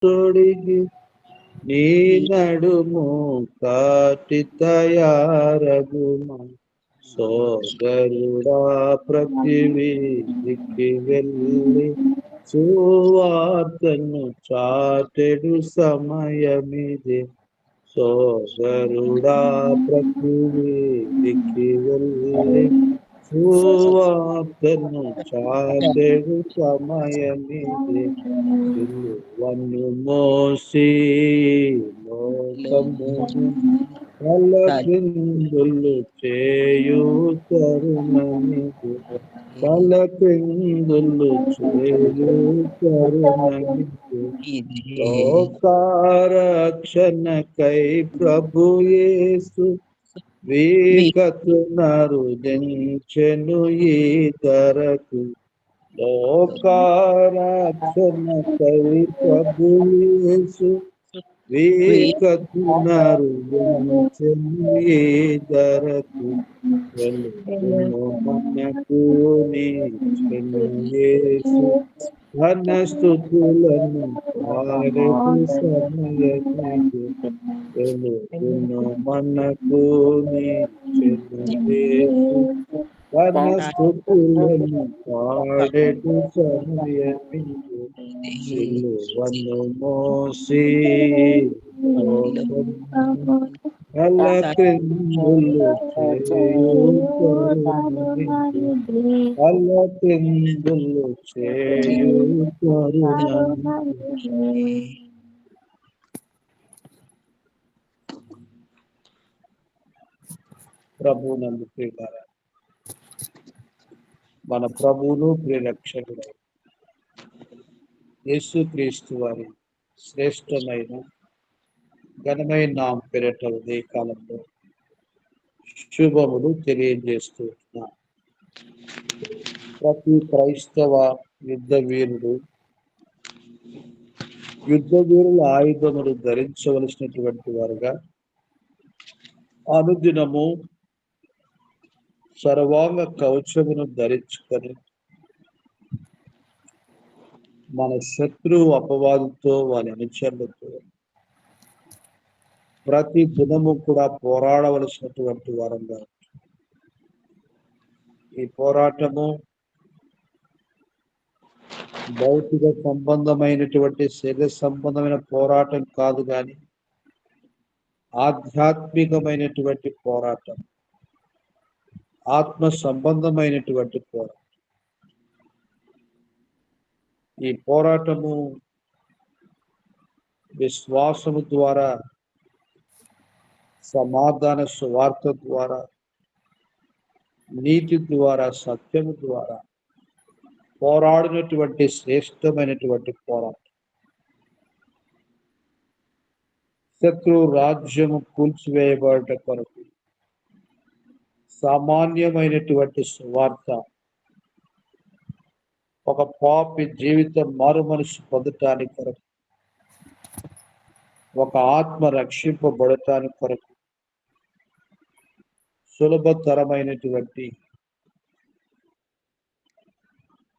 తొడిగి నీ నడుము కాటి తయారగుమా సోదరుడా ప్రతి వీధికి వెళ్ళి సువార్తను చాటెడు సమయమిది సోదరుడా ప్రతి వీధికి వెళ్ళి సువార్తను చాటెడు సమయమిది సిలువను మోసి లోకమును తలక్రిందులు చేయు తరుణమిది తలక్రిందులు చేయు తరుణమిది లోకారక్షణకై ప్రభు యేసు వీకతునరుదించెను ఈ ధరకు లోకారక్షణకై ప్రభు యేసు వీకతునరుదించెను ఈ ధరకు వెలుగును మనకు నీచెను యేసు ఘన స్తుతులను పాడెడు సమయమిది వెలుగును మనకు నీచెను యేసు ఘన స్తుతులను పాడెడు సమయమిది సిలువను మోసి లోకమును తలక్రిందులు చేయు తరుణమిది తలక్రిందులు చేయు తరుణమిది. ప్రభువునందు ప్రియులారా, మన ప్రభువును ప్రియరక్షకుడు యేసుక్రీస్తు వారి శ్రేష్టమైన ఘనమైన నామ పేరిట ఉదయ కాలంలో శుభములు తెలియజేస్తూ ఉన్నాం. ప్రతి క్రైస్తవ యుద్ధ వీరుల ఆయుధములు ధరించవలసినటువంటి వారుగా అనుదినము సర్వాంగ కవచమును ధరించుకొని మన శత్రువు అపవాదుతో వారి అనుచరులతో ప్రతి దినము కూడా పోరాడవలసినటువంటి వారంగా ఈ పోరాటము భౌతిక సంబంధమైనటువంటి శరీర సంబంధమైన పోరాటం కాదు, కానీ ఆధ్యాత్మికమైనటువంటి పోరాటం, ఆత్మ సంబంధమైనటువంటి పోరాటం. ఈ పోరాటము విశ్వాసము ద్వారా, సమాధాన సువార్త ద్వారా, నీతి ద్వారా, సత్యము ద్వారా పోరాడినటువంటి శ్రేష్టమైనటువంటి పోరాటం. శత్రు రాజ్యము కూల్చివేయబడట కొరకు సామాన్యమైనటువంటి సువార్త, ఒక పాపి జీవితం మారు మనసు పొందటానికి కొరకు, ఒక ఆత్మ రక్షింపబడటానికి కొరకు సులభతరమైనటువంటి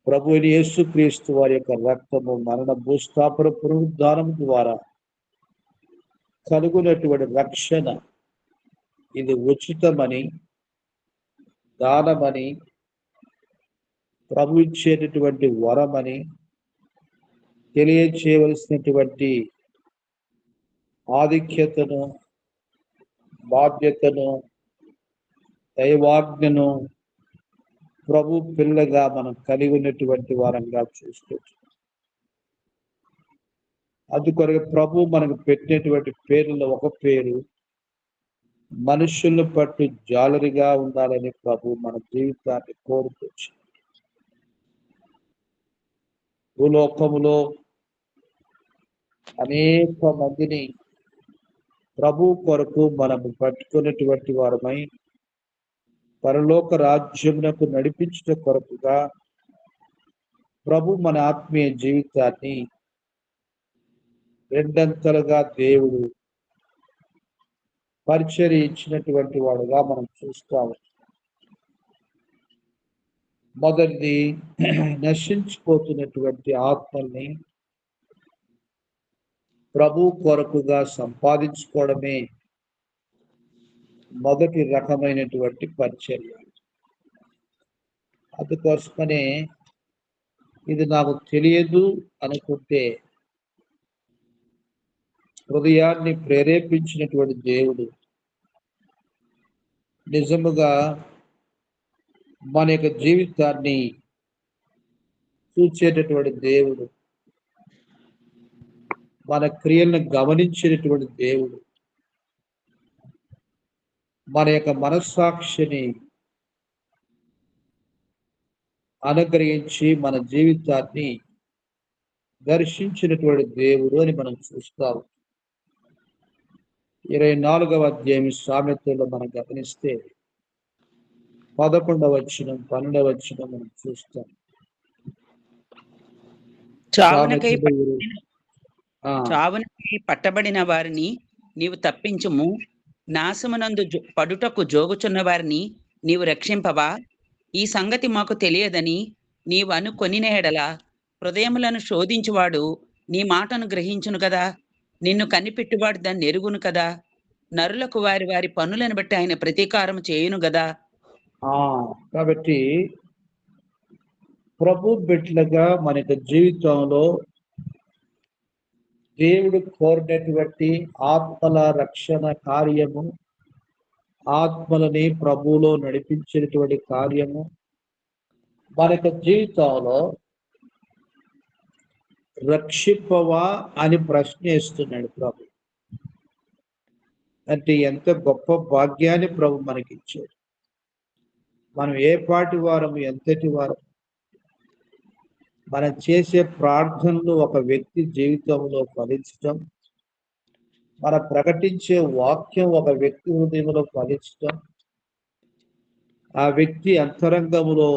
ప్రభు యేసుక్రీస్తు వారి యొక్క రక్తము, మరణ భూస్థాపన పునరుద్ధానం ద్వారా కలుగునటువంటి రక్షణ, ఇది ఉచితమని, దానమని, ప్రభు ఇచ్చేటటువంటి వరమని తెలియచేయవలసినటువంటి ఆధిక్యతను, బాధ్యతను, దైవాజ్ఞను ప్రభు పిల్లగా మనం కలిగి ఉన్నటువంటి వారంగా చూసుకోవచ్చు. అందుకొరకు ప్రభు మనకు పెట్టినటువంటి పేర్లలో ఒక పేరు మనుషులను పట్టు జాలరిగా ఉండాలని ప్రభు మన జీవితాన్ని కోరుకోవచ్చు. భూలోకములో అనేక మందిని ప్రభు కొరకు మనము పట్టుకున్నటువంటి వారమై పరలోక రాజ్యమునకు నడిపించిన కొరకుగా ప్రభు మన ఆత్మీయ జీవితాన్ని రెండంతలుగా దేవుడు పరిచర్య ఇచ్చినటువంటి వాడుగా మనం చూస్తాము. మొదటిది, నశించిపోతున్నటువంటి ఆత్మల్ని ప్రభు కొరకుగా సంపాదించుకోవడమే మొదటి రకమైనటువంటి పరిచర్య. అందుకోసమనే ఇది నాకు తెలియదు అనుకుంటే హృదయాన్ని ప్రేరేపించినటువంటి దేవుడు నిజముగా మన యొక్క జీవితాన్ని చూచేటటువంటి దేవుడు, మన క్రియలను గమనించేటటువంటి దేవుడు, మన యొక్క మనస్సాక్షిని అనుగ్రహించి మన జీవితాన్ని దర్శించినటువంటి దేవుడు అని మనం చూస్తాం. 24వ అధ్యాయం సామెతల్లో మనం గమనిస్తే 11వ వచనం 12వ వచనం మనం చూస్తాం. చావునకై పట్టబడిన వారిని నీవు తప్పించుము, నాశమునందు పడుటకు జోగుచున్న వారిని నీవు రక్షింపవా? ఈ సంగతి మాకు తెలియదని నీవు అనుకొనిన ఎడల హృదయములను శోధించువాడు నీ మాటను గ్రహించును కదా. నిన్ను కనిపెట్టువాడు దాన్ని ఎరుగును కదా. నరులకు వారి వారి పనులను బట్టి ఆయన ప్రతీకారం చేయును కదా. కాబట్టి ప్రభు బిడ్డలుగా మన జీవితంలో దేవుడు కోరినటువంటి ఆత్మల రక్షణ కార్యము, ఆత్మలని ప్రభువులో నడిపించేటువంటి కార్యము మన జీవితంలో రక్షింపవా అని ప్రశ్నిస్తున్నాడు ప్రభు. అంటే ఎంత గొప్ప భాగ్యాన్ని ప్రభు మనకిచ్చాడు. మనం ఏ పాటి వారం, ఎంతటి వారం, మనం చేసే ప్రార్థనలు ఒక వ్యక్తి జీవితంలో ఫలించటం, మనం ప్రకటించే వాక్యం ఒక వ్యక్తి హృదయంలో ఫలించటం, ఆ వ్యక్తి అంతరంగంలో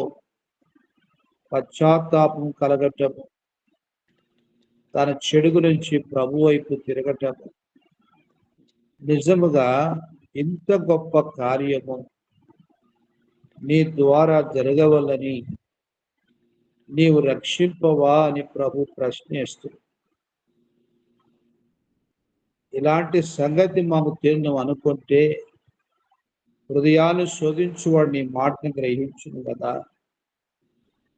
పశ్చాత్తాపం కలగటము, తన చెడుగు నుంచి ప్రభు వైపు తిరగటము, నిజముగా ఇంత గొప్ప కార్యము నీ ద్వారా జరగవలని నీవు రక్షింపవా అని ప్రభు ప్రశ్నిస్తుంది. ఇలాంటి సంగతి మాకు తెలియను అనుకుంటే హృదయాన్ని శోధించువాడు నీ మాటను గ్రహించును కదా,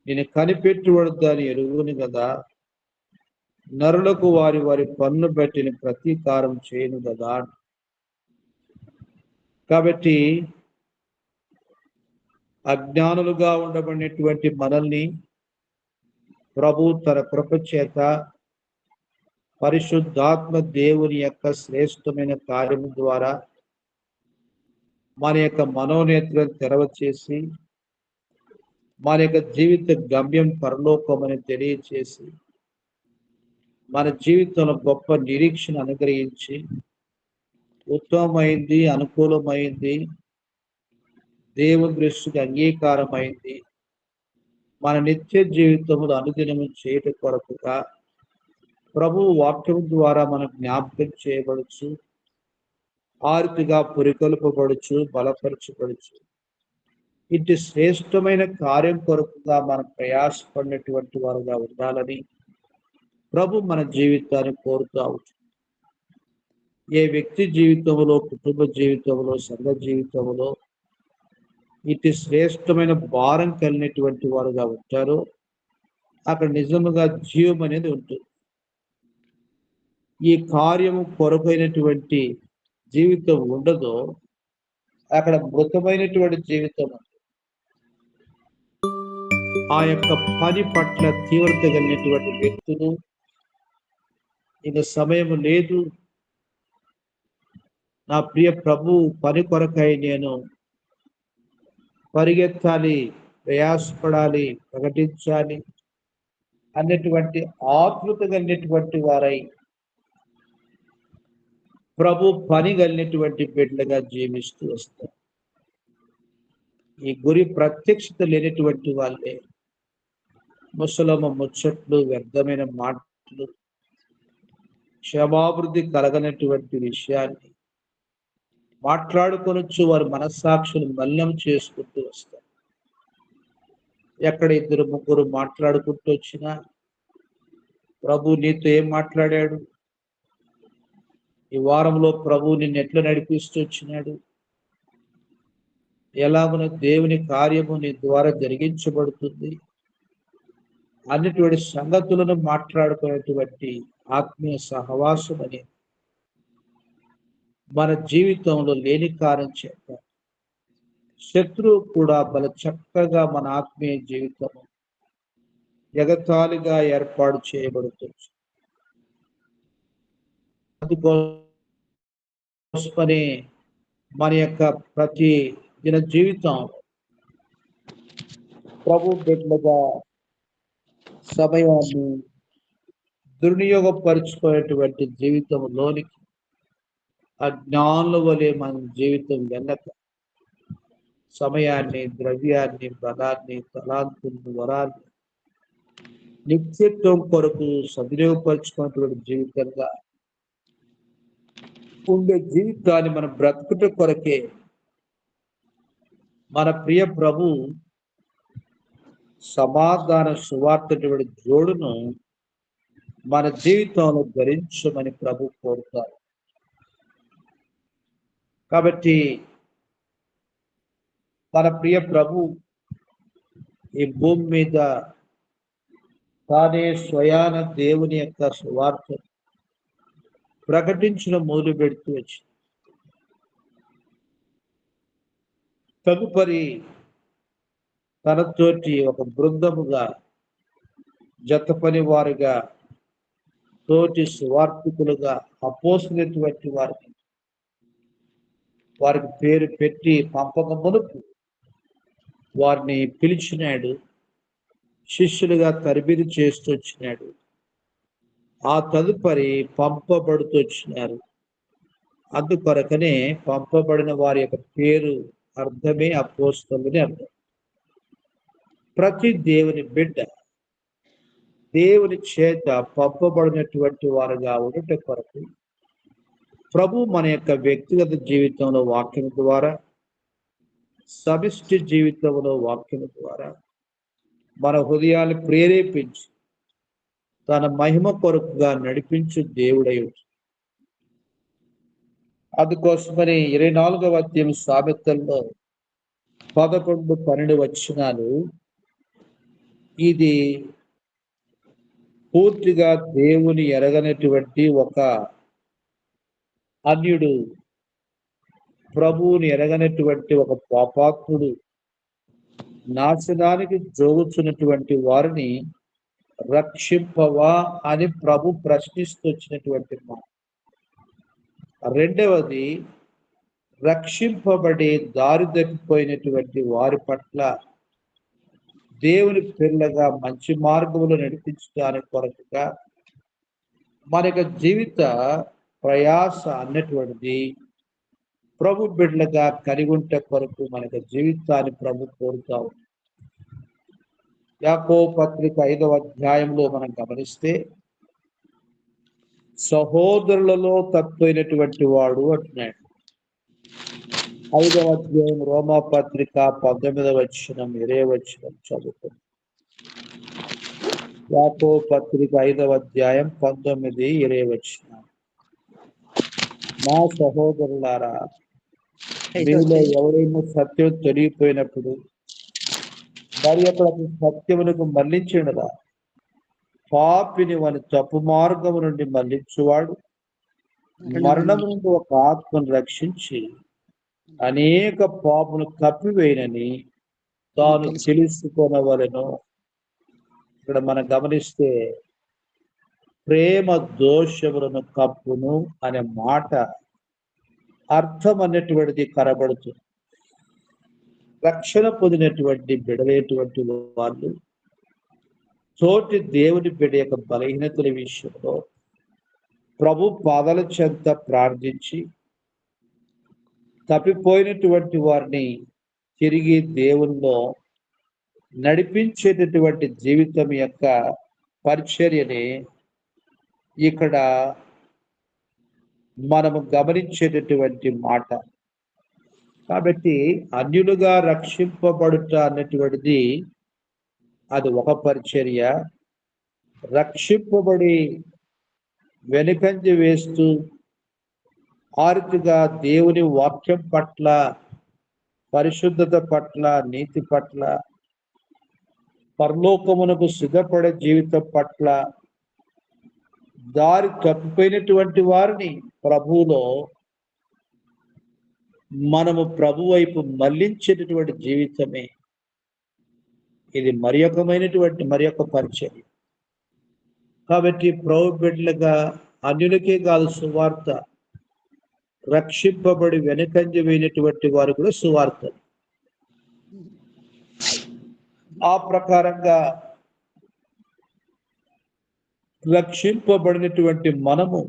నేను కనిపెట్టువాడు దాన్ని ఎరుగును కదా, నరులకు వారి వారి పన్ను బట్టిన ప్రతీకారం చేయను కదా. కాబట్టి అజ్ఞానులుగా ఉండబడినటువంటి మనల్ని ప్రభు తన కృప చేత పరిశుద్ధాత్మ దేవుని యొక్క శ్రేష్టమైన కార్యము ద్వారా మన యొక్క మనోనేత్రం తెరవచేసి మన యొక్క జీవిత గమ్యం పరలోకమని తెలియచేసి మన జీవితంలో గొప్ప నిరీక్షణ అనుగ్రహించి ఉత్తమమైంది, అనుకూలమైంది, దేవుని దృష్టికి అంగీకారమైంది మన నిత్య జీవితంలో అనుదినము చేయటం కొరకుగా ప్రభు వాక్యం ద్వారా మనం జ్ఞాపకం చేయబడచ్చు, ఆర్తిగా పురికొల్పబడచ్చు, బలపరచబడచ్చు. ఇటు శ్రేష్టమైన కార్యం కొరకుగా మనం ప్రయాసపడినటువంటి వారుగా ఉండాలని ప్రభు మన జీవితాన్ని కోరుతూ ఉంటుంది. ఏ వ్యక్తి జీవితంలో, కుటుంబ జీవితంలో, సంఘ జీవితంలో ఇటు శ్రేష్టమైన భారం కలిగినటువంటి వారుగా ఉంటారో అక్కడ నిజముగా జీవం అనేది ఉంటుంది. ఈ కార్యము కొరకైనటువంటి జీవితం ఉండదో అక్కడ మృతమైనటువంటి జీవితం. ఆ యొక్క పని పట్ల తీవ్రత కలిగినటువంటి వ్యక్తులు ఇక సమయం లేదు, నా ప్రియ ప్రభు పని కొరకై నేను పరిగెత్తాలి, ప్రయాసపడాలి, ప్రకటించాలి అన్నటువంటి ఆతృత కలిగినటువంటి వారై ప్రభు పని కలిగినటువంటి బిడ్డలుగా జీవిస్తూ వస్తారు. ఈ గురి ప్రత్యక్షత లేనటువంటి వాళ్ళే ముసలమ్మ ముచ్చట్లు, వ్యర్థమైన మాటలు, క్షమాభివృద్ధి కలగనటువంటి విషయాన్ని మాట్లాడుకొనొచ్చు వారి మనస్సాక్షులు మల్లం చేసుకుంటూ వస్తారు. ఎక్కడ ఇద్దరు ముగ్గురు మాట్లాడుకుంటూ వచ్చినా ప్రభు నీతో ఏం మాట్లాడాడు, ఈ వారంలో ప్రభువు నిన్ను ఎట్లా నడిపిస్తూ వచ్చినాడు? ఎలాగున దేవుని కార్యము నీ ద్వారా జరిగించబడుతుంది అన్నటువంటి సంగతులను మాట్లాడుకునేటువంటి ఆత్మీయ సహవాసం అని మన జీవితంలో లేని కారణం చేత శత్రువు కూడా బల చక్కగా మన ఆత్మీయ జీవితం ఎగతాళిగా ఏర్పాటు చేయబడుతుంది. అందుకోసమని మన యొక్క ప్రతి దిన జీవితం ప్రభు బిడ్డలుగా సమయాన్ని దుర్వినియోగపరుచుకునేటువంటి జీవితంలోనికి అజ్ఞానుల వలె మన జీవితం వెళ్ళక సమయాన్ని, ద్రవ్యాన్ని, బలాన్ని, తలాంతులను, వరాన్ని నిత్యత్వం కొరకు సద్వినియోగపరుచుకున్నటువంటి జీవితంగా ఉండే జీవితాన్ని మనం బ్రతుకుట కొరకే మన ప్రియ ప్రభు సమాధాన సువార్తటువంటి జోడును మన జీవితంలో ధరించమని ప్రభు కోరుతారు. కాబట్టి మన ప్రియ ప్రభు ఈ భూమి మీద తానే స్వయాన దేవుని యొక్క సువార్త ప్రకటించిన మొదలు పెడుతూ వచ్చింది. తదుపరి తనతోటి ఒక బృందముగా జతపని వారుగా తోటి సువార్థికులుగా అపోస్తులైనటువంటి వారికి పేరు పెట్టి పంపక మునుపు వారిని పిలిచినాడు, శిష్యులుగా తరబిది చేస్తూ వచ్చినాడు. ఆ తదుపరి పంపబడుతూ వచ్చినారు. అందుకొరకనే పంపబడిన వారి యొక్క పేరు అర్థమే అపోస్తలుని అర్థం. ప్రతి దేవుని బిడ్డ దేవుని చేత పంపబడినటువంటి వారుగా ఉండట కొరకు ప్రభు మన యొక్క వ్యక్తిగత జీవితంలో వాక్యం ద్వారా, సమిష్టి జీవితంలో వాక్యం ద్వారా మన హృదయాన్ని ప్రేరేపించి తన మహిమ కొరకుగా నడిపించు దేవుడై ఉంటుంది. అందుకోసమని 24వ అధ్యాయం సామెతల్లో 11-12 వచనాలు ఇది పూర్తిగా దేవుని ఎరగనటువంటి ఒక అన్యుడు, ప్రభువుని ఎరగనటువంటి ఒక పాపాత్ముడు నాశనానికి జోగుచున్నటువంటి వారిని రక్షింపవా అని ప్రభు ప్రశ్నిస్తూ వచ్చినటువంటి మాట. రెండవది, రక్షింపబడి దారి తప్పిపోయినటువంటి వారి పట్ల దేవుని పిల్లగా మంచి మార్గంలో నడిపించడానికి కొరకుగా మన యొక్క జీవిత ప్రయాస అన్నటువంటిది ప్రభు బిడ్డలుగా కలిగి ఉంటే కొరకు మన యొక్క జీవితాన్ని ప్రభు కోరుతా ఉంది. యాకోబు పత్రిక 5వ అధ్యాయంలో మనం గమనిస్తే సహోదరులలో తప్పైనటువంటి వాడు అంటున్నాడు. 5వ అధ్యాయం రోమా పత్రిక 19వ వచనం 20వ వచనం చదువుతుంది. యాకోబు పత్రిక 5వ అధ్యాయం 19-20 వచనం. నా సహోదరులారా, మీలో ఎవరైనా సత్యం తొలగిపోయినప్పుడు మరి అక్కడ సత్యమునకు మళ్లించినదా పాపిని వాని తప్పు మార్గము నుండి మళ్లించువాడు మరణము నుండి ఒక ఆత్మను రక్షించి అనేక పాపును కప్పివేయనని తాను తెలుసుకొనవలెను. ఇక్కడ మనం గమనిస్తే ప్రేమ దోషములను కప్పును అనే మాట అర్థం అన్నటువంటిది కనబడుతుంది. రక్షణ పొందినటువంటి బిడలేటువంటి వాళ్ళు తోటి దేవుని బిడ్డ యొక్క బలహీనతల విషయంలో ప్రభు పాదాల చెంత ప్రార్థించి తప్పిపోయినటువంటి వారిని తిరిగి దేవునిలో నడిపించేటటువంటి జీవితం యొక్క పరిచర్యని ఇక్కడ మనము గమనించేటటువంటి మాట. కాబట్టి అన్యులుగా రక్షింపబడుట అన్నటువంటిది అది ఒక పరిచర్య. రక్షింపబడి వెనుకంజ వేస్తూ ఆ రీతిగా దేవుని వాక్యం పట్ల, పరిశుద్ధత పట్ల, నీతి పట్ల, పరలోకమునకు సిద్ధపడే జీవితం పట్ల దారి తప్పిపోయినటువంటి వారిని ప్రభువులో మనము ప్రభు వైపు మళ్లించేటటువంటి జీవితమే ఇది మరి యొక్క పరిచయం. కాబట్టి ప్రభు బిడ్డలుగా అన్యులకే కాదు సువార్త, రక్షింపబడి వెనుకంజ వేయినటువంటి వారు కూడా సువార్త. ఆ ప్రకారంగా రక్షింపబడినటువంటి మనము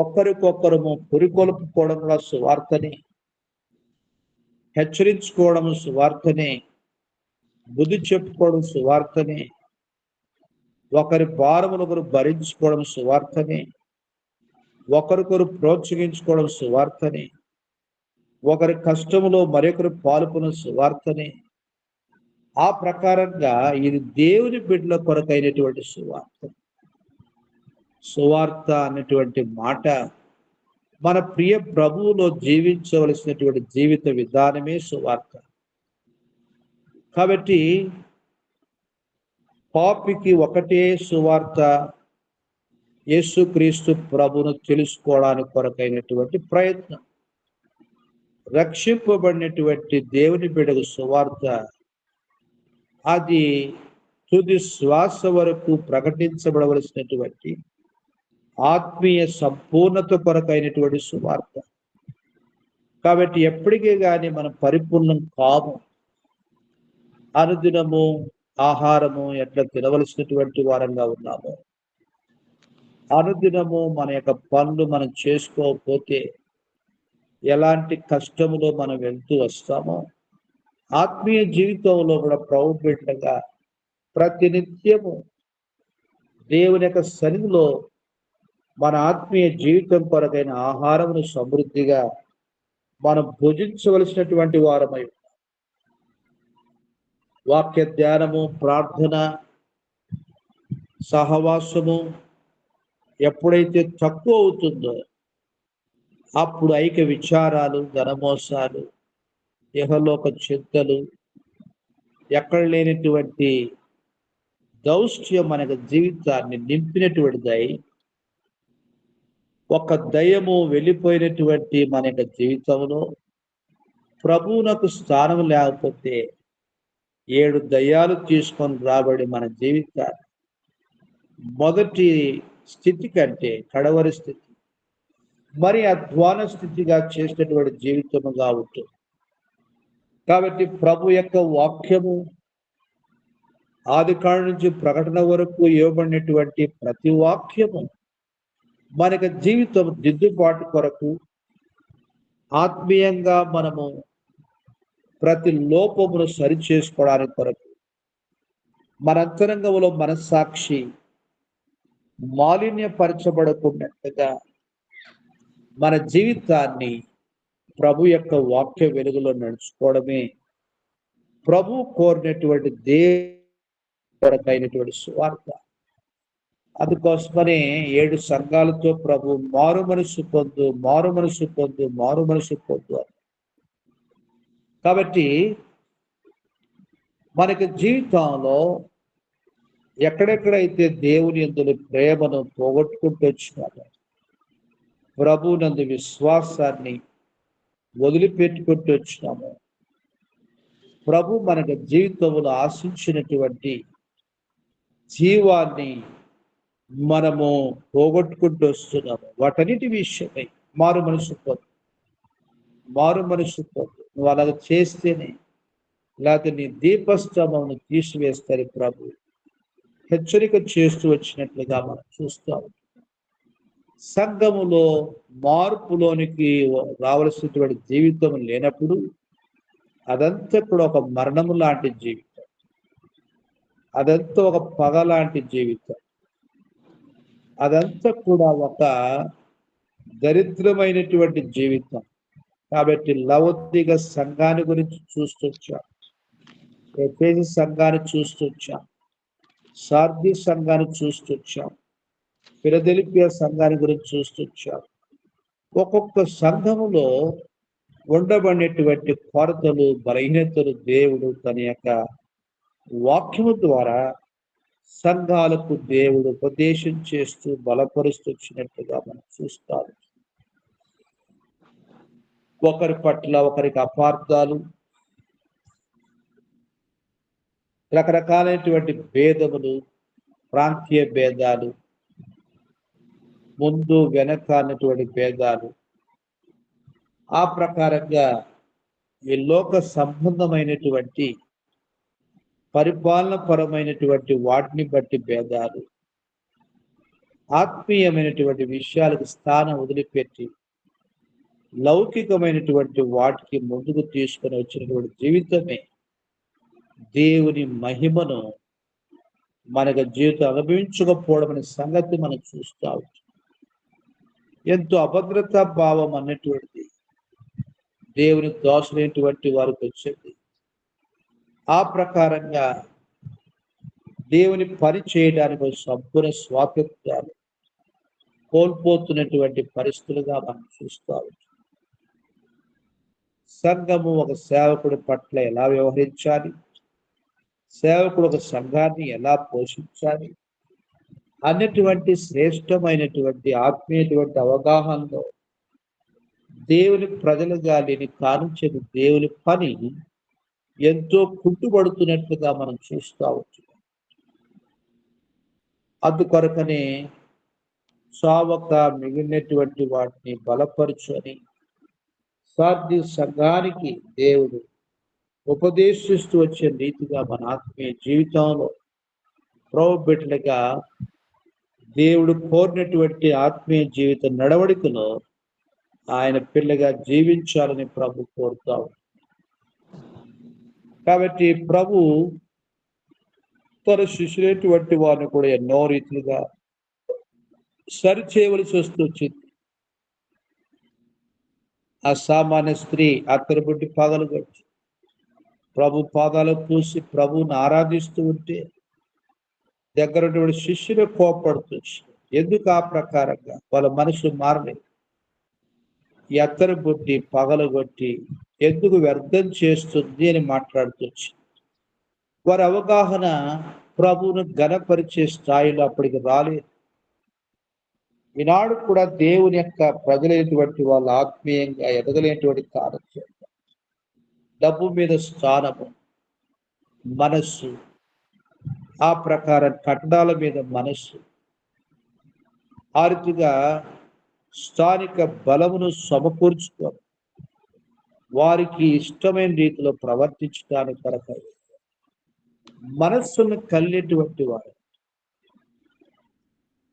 ఒకరికొకరము పురికొల్పుకోవడం కూడా సువార్తని, హెచ్చరించుకోవడం సువార్తని, బుద్ధి చెప్పుకోవడం సువార్తని, ఒకరి భారమును ఒకరు భరించుకోవడం సువార్తని, ఒకరికొరు ప్రోత్సహించుకోవడం సువార్తని, ఒకరి కష్టములో మరొకరు పాల్పొన సువార్తని. ఆ ప్రకారంగా ఇది దేవుని బిడ్డల కొరకైనటువంటి సువార్త. సువార్త అనేటువంటి మాట మన ప్రియ ప్రభువులో జీవించవలసినటువంటి జీవిత విధానమే సువార్త. కాబట్టి పాపికి ఒకటే సువార్త, యేసుక్రీస్తు ప్రభువును తెలుసుకోవడానికి కొరకైనటువంటి ప్రయత్నం. రక్షింపబడినటువంటి దేవుని బిడ్డకు సువార్త అది తుది శ్వాస వరకు ప్రకటించబడవలసినటువంటి ఆత్మీయ సంపూర్ణత కొరకైనటువంటి సువార్త. కాబట్టి ఎప్పటికీ కానీ మనం పరిపూర్ణం కాము. అనుదినము ఆహారము ఎట్లా తినవలసినటువంటి వారంగా ఉన్నాము, అనుదినము మన యొక్క పనులు మనం చేసుకోకపోతే ఎలాంటి కష్టములో మనం వెళ్తూ వస్తామో, ఆత్మీయ జీవితంలో కూడా ప్రభు బిడ్డగా ప్రతినిత్యము దేవుని యొక్క సన్నిధిలో మన ఆత్మీయ జీవితం కొరకైన ఆహారమును సమృద్ధిగా మనం భుజించవలసినటువంటి వారమై, వాక్య ధ్యానము, ప్రార్థన, సహవాసము ఎప్పుడైతే తక్కువ అవుతుందో అప్పుడు ఐక్య విచారాలు, ధనమోసాలు, ఇహలోక చింతలు, ఎక్కడ లేనటువంటి దౌష్ట్యం మనకు జీవితాన్ని నింపినటువంటిదై, ఒక దయ్యము వెళ్ళిపోయినటువంటి మన యొక్క జీవితంలో ప్రభువునకు స్థానం లేకపోతే 7 దయ్యాలు తీసుకొని రాబడి మన జీవితాన్ని మొదటి స్థితి కంటే కడవరి స్థితి, మరి అధ్వాన స్థితిగా చేసినటువంటి జీవితముగా ఉంటుంది. కాబట్టి ప్రభు యొక్క వాక్యము ఆదికాండం నుంచి ప్రకటన వరకు ఇవ్వబడినటువంటి ప్రతి వాక్యము మనకు జీవితం దిద్దుబాటు కొరకు, ఆత్మీయంగా మనము ప్రతి లోపమును సరి చేసుకోవడానికి కొరకు, మన అంతరంగంలో మనస్సాక్షి మాలిన్యపరచబడకున్నట్టుగా మన జీవితాన్ని ప్రభు యొక్క వాక్య వెలుగులో నడుచుకోవడమే ప్రభు కోరినటువంటి దేవుడైనటువంటి సువార్త. అందుకోసమనే 7 సంఘాలతో ప్రభు మారు మనసు పొందు, మారు మనసు పొందు, మారు మనసు పొందు. కాబట్టి మనకి జీవితంలో ఎక్కడెక్కడైతే దేవుని యందు ప్రేమను పోగొట్టుకుంటూ వచ్చినామో, ప్రభు నందు విశ్వాసాన్ని వదిలిపెట్టుకుంటూ వచ్చినాము, ప్రభు మనకు జీవితంలో ఆశించినటువంటి జీవాన్ని మనము పోగొట్టుకుంటూ వస్తున్నాము. వాటన్నిటి విషయమై మారు మనసు పొందు, మారు మనసు పొందు. నువ్వు అలాగ చేస్తేనే, లేకపోతే నీ దీపస్తంభమును తీసివేస్తారు ప్రభు హెచ్చరిక చేస్తూ వచ్చినట్లుగా మనం చూస్తాము. సంఘములో మార్పులోనికి రావలసినటువంటి జీవితం లేనప్పుడు అదంతా కూడా ఒక మరణము లాంటి జీవితం, అదంతా ఒక పగ లాంటి జీవితం, అదంతా కూడా ఒక దరిద్రమైనటువంటి జీవితం. కాబట్టి లవోదిక సంఘాన్ని గురించి చూస్తొచ్చాం, ఎఫెసు సంఘాన్ని చూస్తొచ్చాం, సార్దీ సంఘాన్ని చూస్తొచ్చాం, ఫిలదెల్ఫియా సంఘాన్ని గురించి చూస్తొచ్చాం, ఒక్కొక్క సంఘములో ఉండబడినటువంటి కొరతలు, బలహీనతలు దేవుడు తన యొక్క వాక్యము ద్వారా సంఘాలకు దేవుడు ఉపదేశం చేస్తూ బలపరుస్తూ వచ్చినట్టుగా మనం చూస్తాం. ఒకరి పట్ల ఒకరికి అపార్థాలు, రకరకాలైనటువంటి భేదములు, ప్రాంతీయ భేదాలు, ముందు వెనక అన్నటువంటి భేదాలు, ఆ ప్రకారంగా ఈ లోక సంబంధమైనటువంటి పరిపాలన పరమైనటువంటి వాటిని బట్టి భేదాలు, ఆత్మీయమైనటువంటి విషయాలకు స్థానం వదిలిపెట్టి లౌకికమైనటువంటి వాటికి ముందుకు తీసుకొని వచ్చినటువంటి జీవితమే దేవుని మహిమను మనకు జీవితం అనుభవించకపోవడం అనే సంగతి మనం చూస్తా ఉంటాం. ఎంతో అభద్రతా భావం అన్నటువంటిది దేవుని దోషమైనటువంటి వారికి వచ్చింది. ఆ ప్రకారంగా దేవుని పని చేయడానికి సంపూర్ణ స్వాతంత్రాలు కోల్పోతున్నటువంటి పరిస్థితులుగా మనం చూస్తా ఉంటాం. సంఘము ఒక సేవకుడి పట్ల ఎలా వ్యవహరించాలి, సేవకుడు ఒక సంఘాన్ని ఎలా పోషించాలి అన్నటువంటి శ్రేష్టమైనటువంటి ఆత్మీయటువంటి అవగాహనలో దేవుని ప్రజలుగా లేని కానుంచేది దేవుని పని ఎంతో కుంటుపడుతున్నట్లుగా మనం చూస్తా ఉంటాం. అందుకొరకనే సావక మిగిలినటువంటి వాటిని బలపరుచని సాధ్య సంఘానికి దేవుడు ఉపదేశిస్తూ వచ్చే రీతిగా మన ఆత్మీయ జీవితంలో ప్రభుబిడ్డలుగా దేవుడు కోరినటువంటి ఆత్మీయ జీవిత నడవడికలో ఆయన పిల్లగా జీవించాలని ప్రభు కోరుతావు. కాబట్టి ప్రభు తన శిష్యులైనటువంటి వారిని కూడా ఎన్నో రీతిలుగా సరిచేయవలసి వచ్చింది. ఆ సామాన్య స్త్రీ అత్తరు బుడ్డి పగలు కొట్టి ప్రభు పాదాలు పూసి ప్రభువుని ఆరాధిస్తూ ఉంటే దగ్గర శిష్యులు కోపడుతూ ఎందుకు ఆ ప్రకారంగా వాళ్ళ మనుషులు మారలేదు. ఈ అత్తరు బుడ్డి పగలగొట్టి ఎందుకు వ్యర్థం చేస్తుంది అని మాట్లాడుతూ వారి అవగాహన ప్రభువును ఘనపరిచే స్థాయిలో అప్పటికి రాలేదు. ఈనాడు కూడా దేవుని యొక్క ప్రజలైనటువంటి వాళ్ళు ఆత్మీయంగా ఎదగలేనటువంటి కారణం డబ్బు మీద స్థానము, మనస్సు, ఆ ప్రకారం కట్టడాల మీద మనస్సు, ఆ రీతిగా స్థానిక బలమును సమకూర్చుకొని వారికి ఇష్టమైన రీతిలో ప్రవర్తించడానికి కొరకు మనస్సును కలిగినటువంటి వారు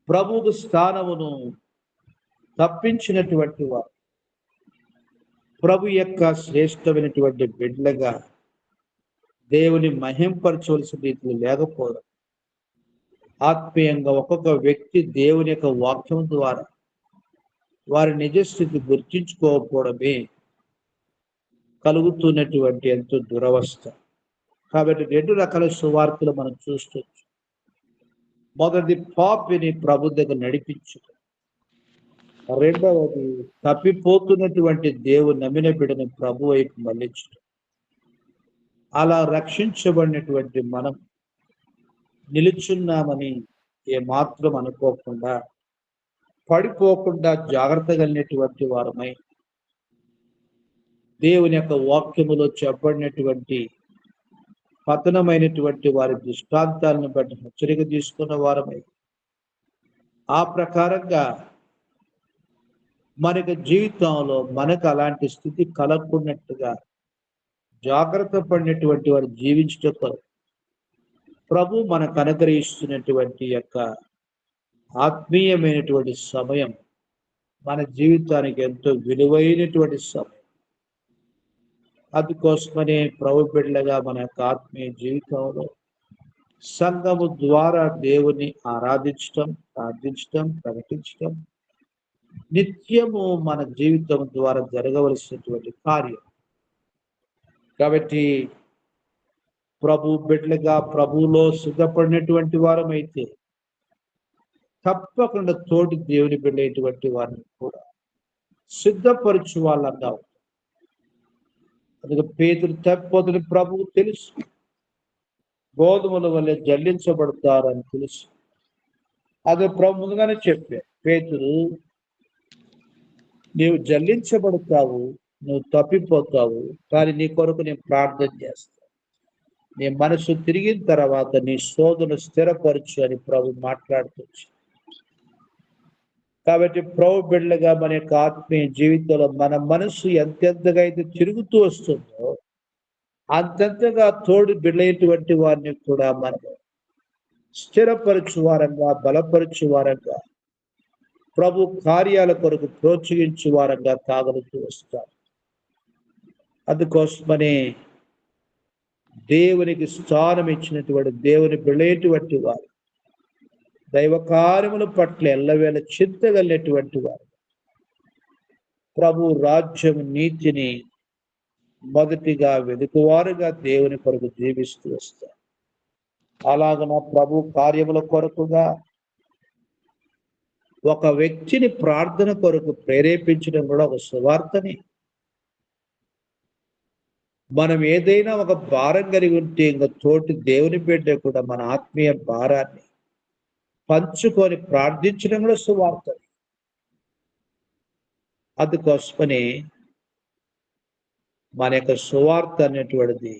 ప్రభువు స్థానమును తప్పించినటువంటి వారు ప్రభు యొక్క శ్రేష్టమైనటువంటి బిడ్డలుగా దేవుని మహింపరచవలసిన రీతిలో లేకపోవడం, ఆత్మీయంగా ఒక్కొక్క వ్యక్తి దేవుని యొక్క వాక్యం ద్వారా వారి నిజస్థితి గుర్తించుకోకపోవడమే కలుగుతున్నటువంటి ఎంతో దురవస్థ. కాబట్టి రెండు రకాల సువార్తలు మనం చూస్తూ మొదటిది పాపిని ప్రభు దగ్గర నడిపించడం, రెండవది తప్పిపోతున్నటువంటి దేవుడు నమ్మిన బిడ్డని ప్రభు వైపు మళ్ళించడం. అలా రక్షించబడినటువంటి మనం నిలుచున్నామని ఏమాత్రం అనుకోకుండా పడిపోకుండా జాగ్రత్త కలిగినటువంటి వారమై దేవుని యొక్క వాక్యములో చెప్పబడినటువంటి పతనమైనటువంటి వారి దృష్టాంతాలను బట్టి హెచ్చరిక తీసుకున్న వారమై ఆ ప్రకారంగా మనకు జీవితంలో మనకు అలాంటి స్థితి కలగకున్నట్టుగా జాగ్రత్త పడినటువంటి వారు జీవించటం ప్రభు మనకు అనుగ్రహిస్తున్నటువంటి యొక్క ఆత్మీయమైనటువంటి సమయం మన జీవితానికి ఎంతో విలువైనటువంటి సమయం. అందుకోసమనే ప్రభు బిడ్డలుగా మన యొక్క ఆత్మీయ జీవితంలో సంఘము ద్వారా దేవుని ఆరాధించటం, ప్రార్థించటం, ప్రకటించటం నిత్యము మన జీవితం ద్వారా జరగవలసినటువంటి కార్యం. కాబట్టి ప్రభు బిడ్డలుగా ప్రభువులో సిద్ధపడినటువంటి వారమైతే తప్పకుండా తోటి దేవుని బిడ్డైనటువంటి వారిని కూడా సిద్ధపరచు వాళ్ళంగా. అందుకే పేతురు తప్పిపోతున్న ప్రభువు తెలుసు, గోధుమల వల్లే జల్లించబడతారని తెలుసు. అదే ప్రభు ముందుగానే చెప్పారు, పేతురు నీవు జల్లించబడతావు, నువ్వు తప్పిపోతావు, కానీ నీ కొరకు నేను ప్రార్థన చేస్తాను. నీ మనసు తిరిగిన తర్వాత నీ శోధను స్థిరపరచు అని ప్రభు మాట్లాడుతూ. కాబట్టి ప్రభు బిడ్డలుగా మన యొక్క ఆత్మీయ జీవితంలో మన మనసు ఎంతెంతగా అయితే తిరుగుతూ వస్తుందో అంతెంతగా తోడు బిడ్డలైనటువంటి వారిని కూడా మనం స్థిరపరచు వారంగా, బలపరచు వారంగా, ప్రభు కార్యాల కొరకు ప్రోత్సహించు వారంగా కాగలుగుతూ వస్తారు. అందుకోసమనే దేవునికి స్థానం ఇచ్చినటువంటి దేవుని బిడ్డలైనటువంటి వారు, దైవ కార్యముల పట్ల ఎల్లవేళ చింతగలిగినటువంటి వారు, ప్రభు రాజ్యం నీతిని మొదటిగా వెతుకువారుగా దేవుని కొరకు జీవిస్తూ వస్తారు. అలాగన ప్రభు కార్యముల కొరకుగా ఒక వ్యక్తిని ప్రార్థన కొరకు ప్రేరేపించడం కూడా ఒక సువార్తని. మనం ఏదైనా ఒక భారం కలిగి ఉంటే ఇంకా తోటి దేవుని బిడ్డ కూడా మన ఆత్మీయ భారాన్ని పంచుకొని ప్రార్థించడం కూడా సువార్తని. అందుకోసమని మన యొక్క సువార్త అనేటువంటిది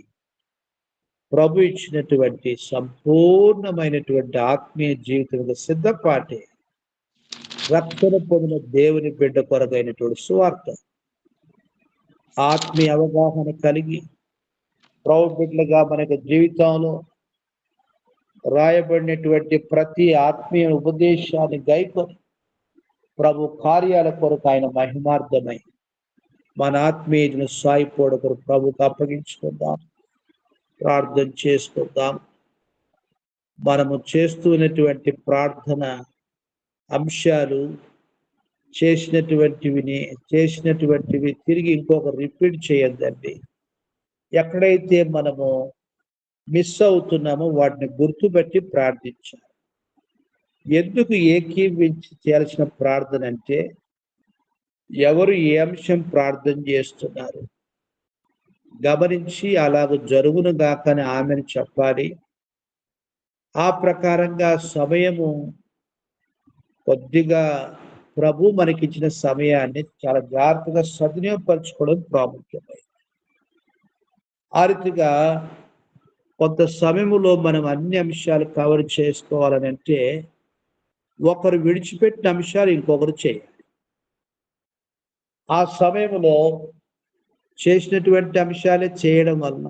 ప్రభు ఇచ్చినటువంటి సంపూర్ణమైనటువంటి ఆత్మీయ జీవితం సిద్ధపాటే రక్షణ పొందిన దేవుని బిడ్డ కొరకైనటువంటి సువార్త. ఆత్మీయ అవగాహన కలిగి ప్రభు బిడ్డలుగా మన యొక్క జీవితంలో రాయబడినటువంటి ప్రతి ఆత్మీయ ఉపదేశాన్ని గైకొని ప్రభు కార్యాల కొరకు ఆయన మహిమార్థమై మన ఆత్మీయతను సాయిపోవడం కొరకు ప్రభుకు అప్పగించుకుందాం, ప్రార్థన చేసుకుందాం. మనము చేస్తున్నటువంటి ప్రార్థన అంశాలు చేసినటువంటివి తిరిగి ఇంకొక రిపీట్ చేయొద్దండి. ఎక్కడైతే మనము మిస్ అవుతున్నామో వాటిని గుర్తుపెట్టి ప్రార్థించాలి. ఎందుకు ఏకీవించి చేయాల్సిన ప్రార్థన అంటే, ఎవరు ఏ అంశం ప్రార్థన చేస్తున్నారు గమనించి అలాగ జరుగును గాకని ఆమెను చెప్పాలి. ఆ ప్రకారంగా సమయము కొద్దిగా ప్రభు మనకిచ్చిన సమయాన్ని చాలా జాగ్రత్తగా సద్వినియోగపరచుకోవడం ప్రాముఖ్యమైనది. ఆ రీతిగా కొంత సమయంలో మనం అన్ని అంశాలు కవర్ చేసుకోవాలని అంటే ఒకరు విడిచిపెట్టిన అంశాలు ఇంకొకరు చేయాలి. ఆ సమయంలో చేసినటువంటి అంశాలే చేయడం వలన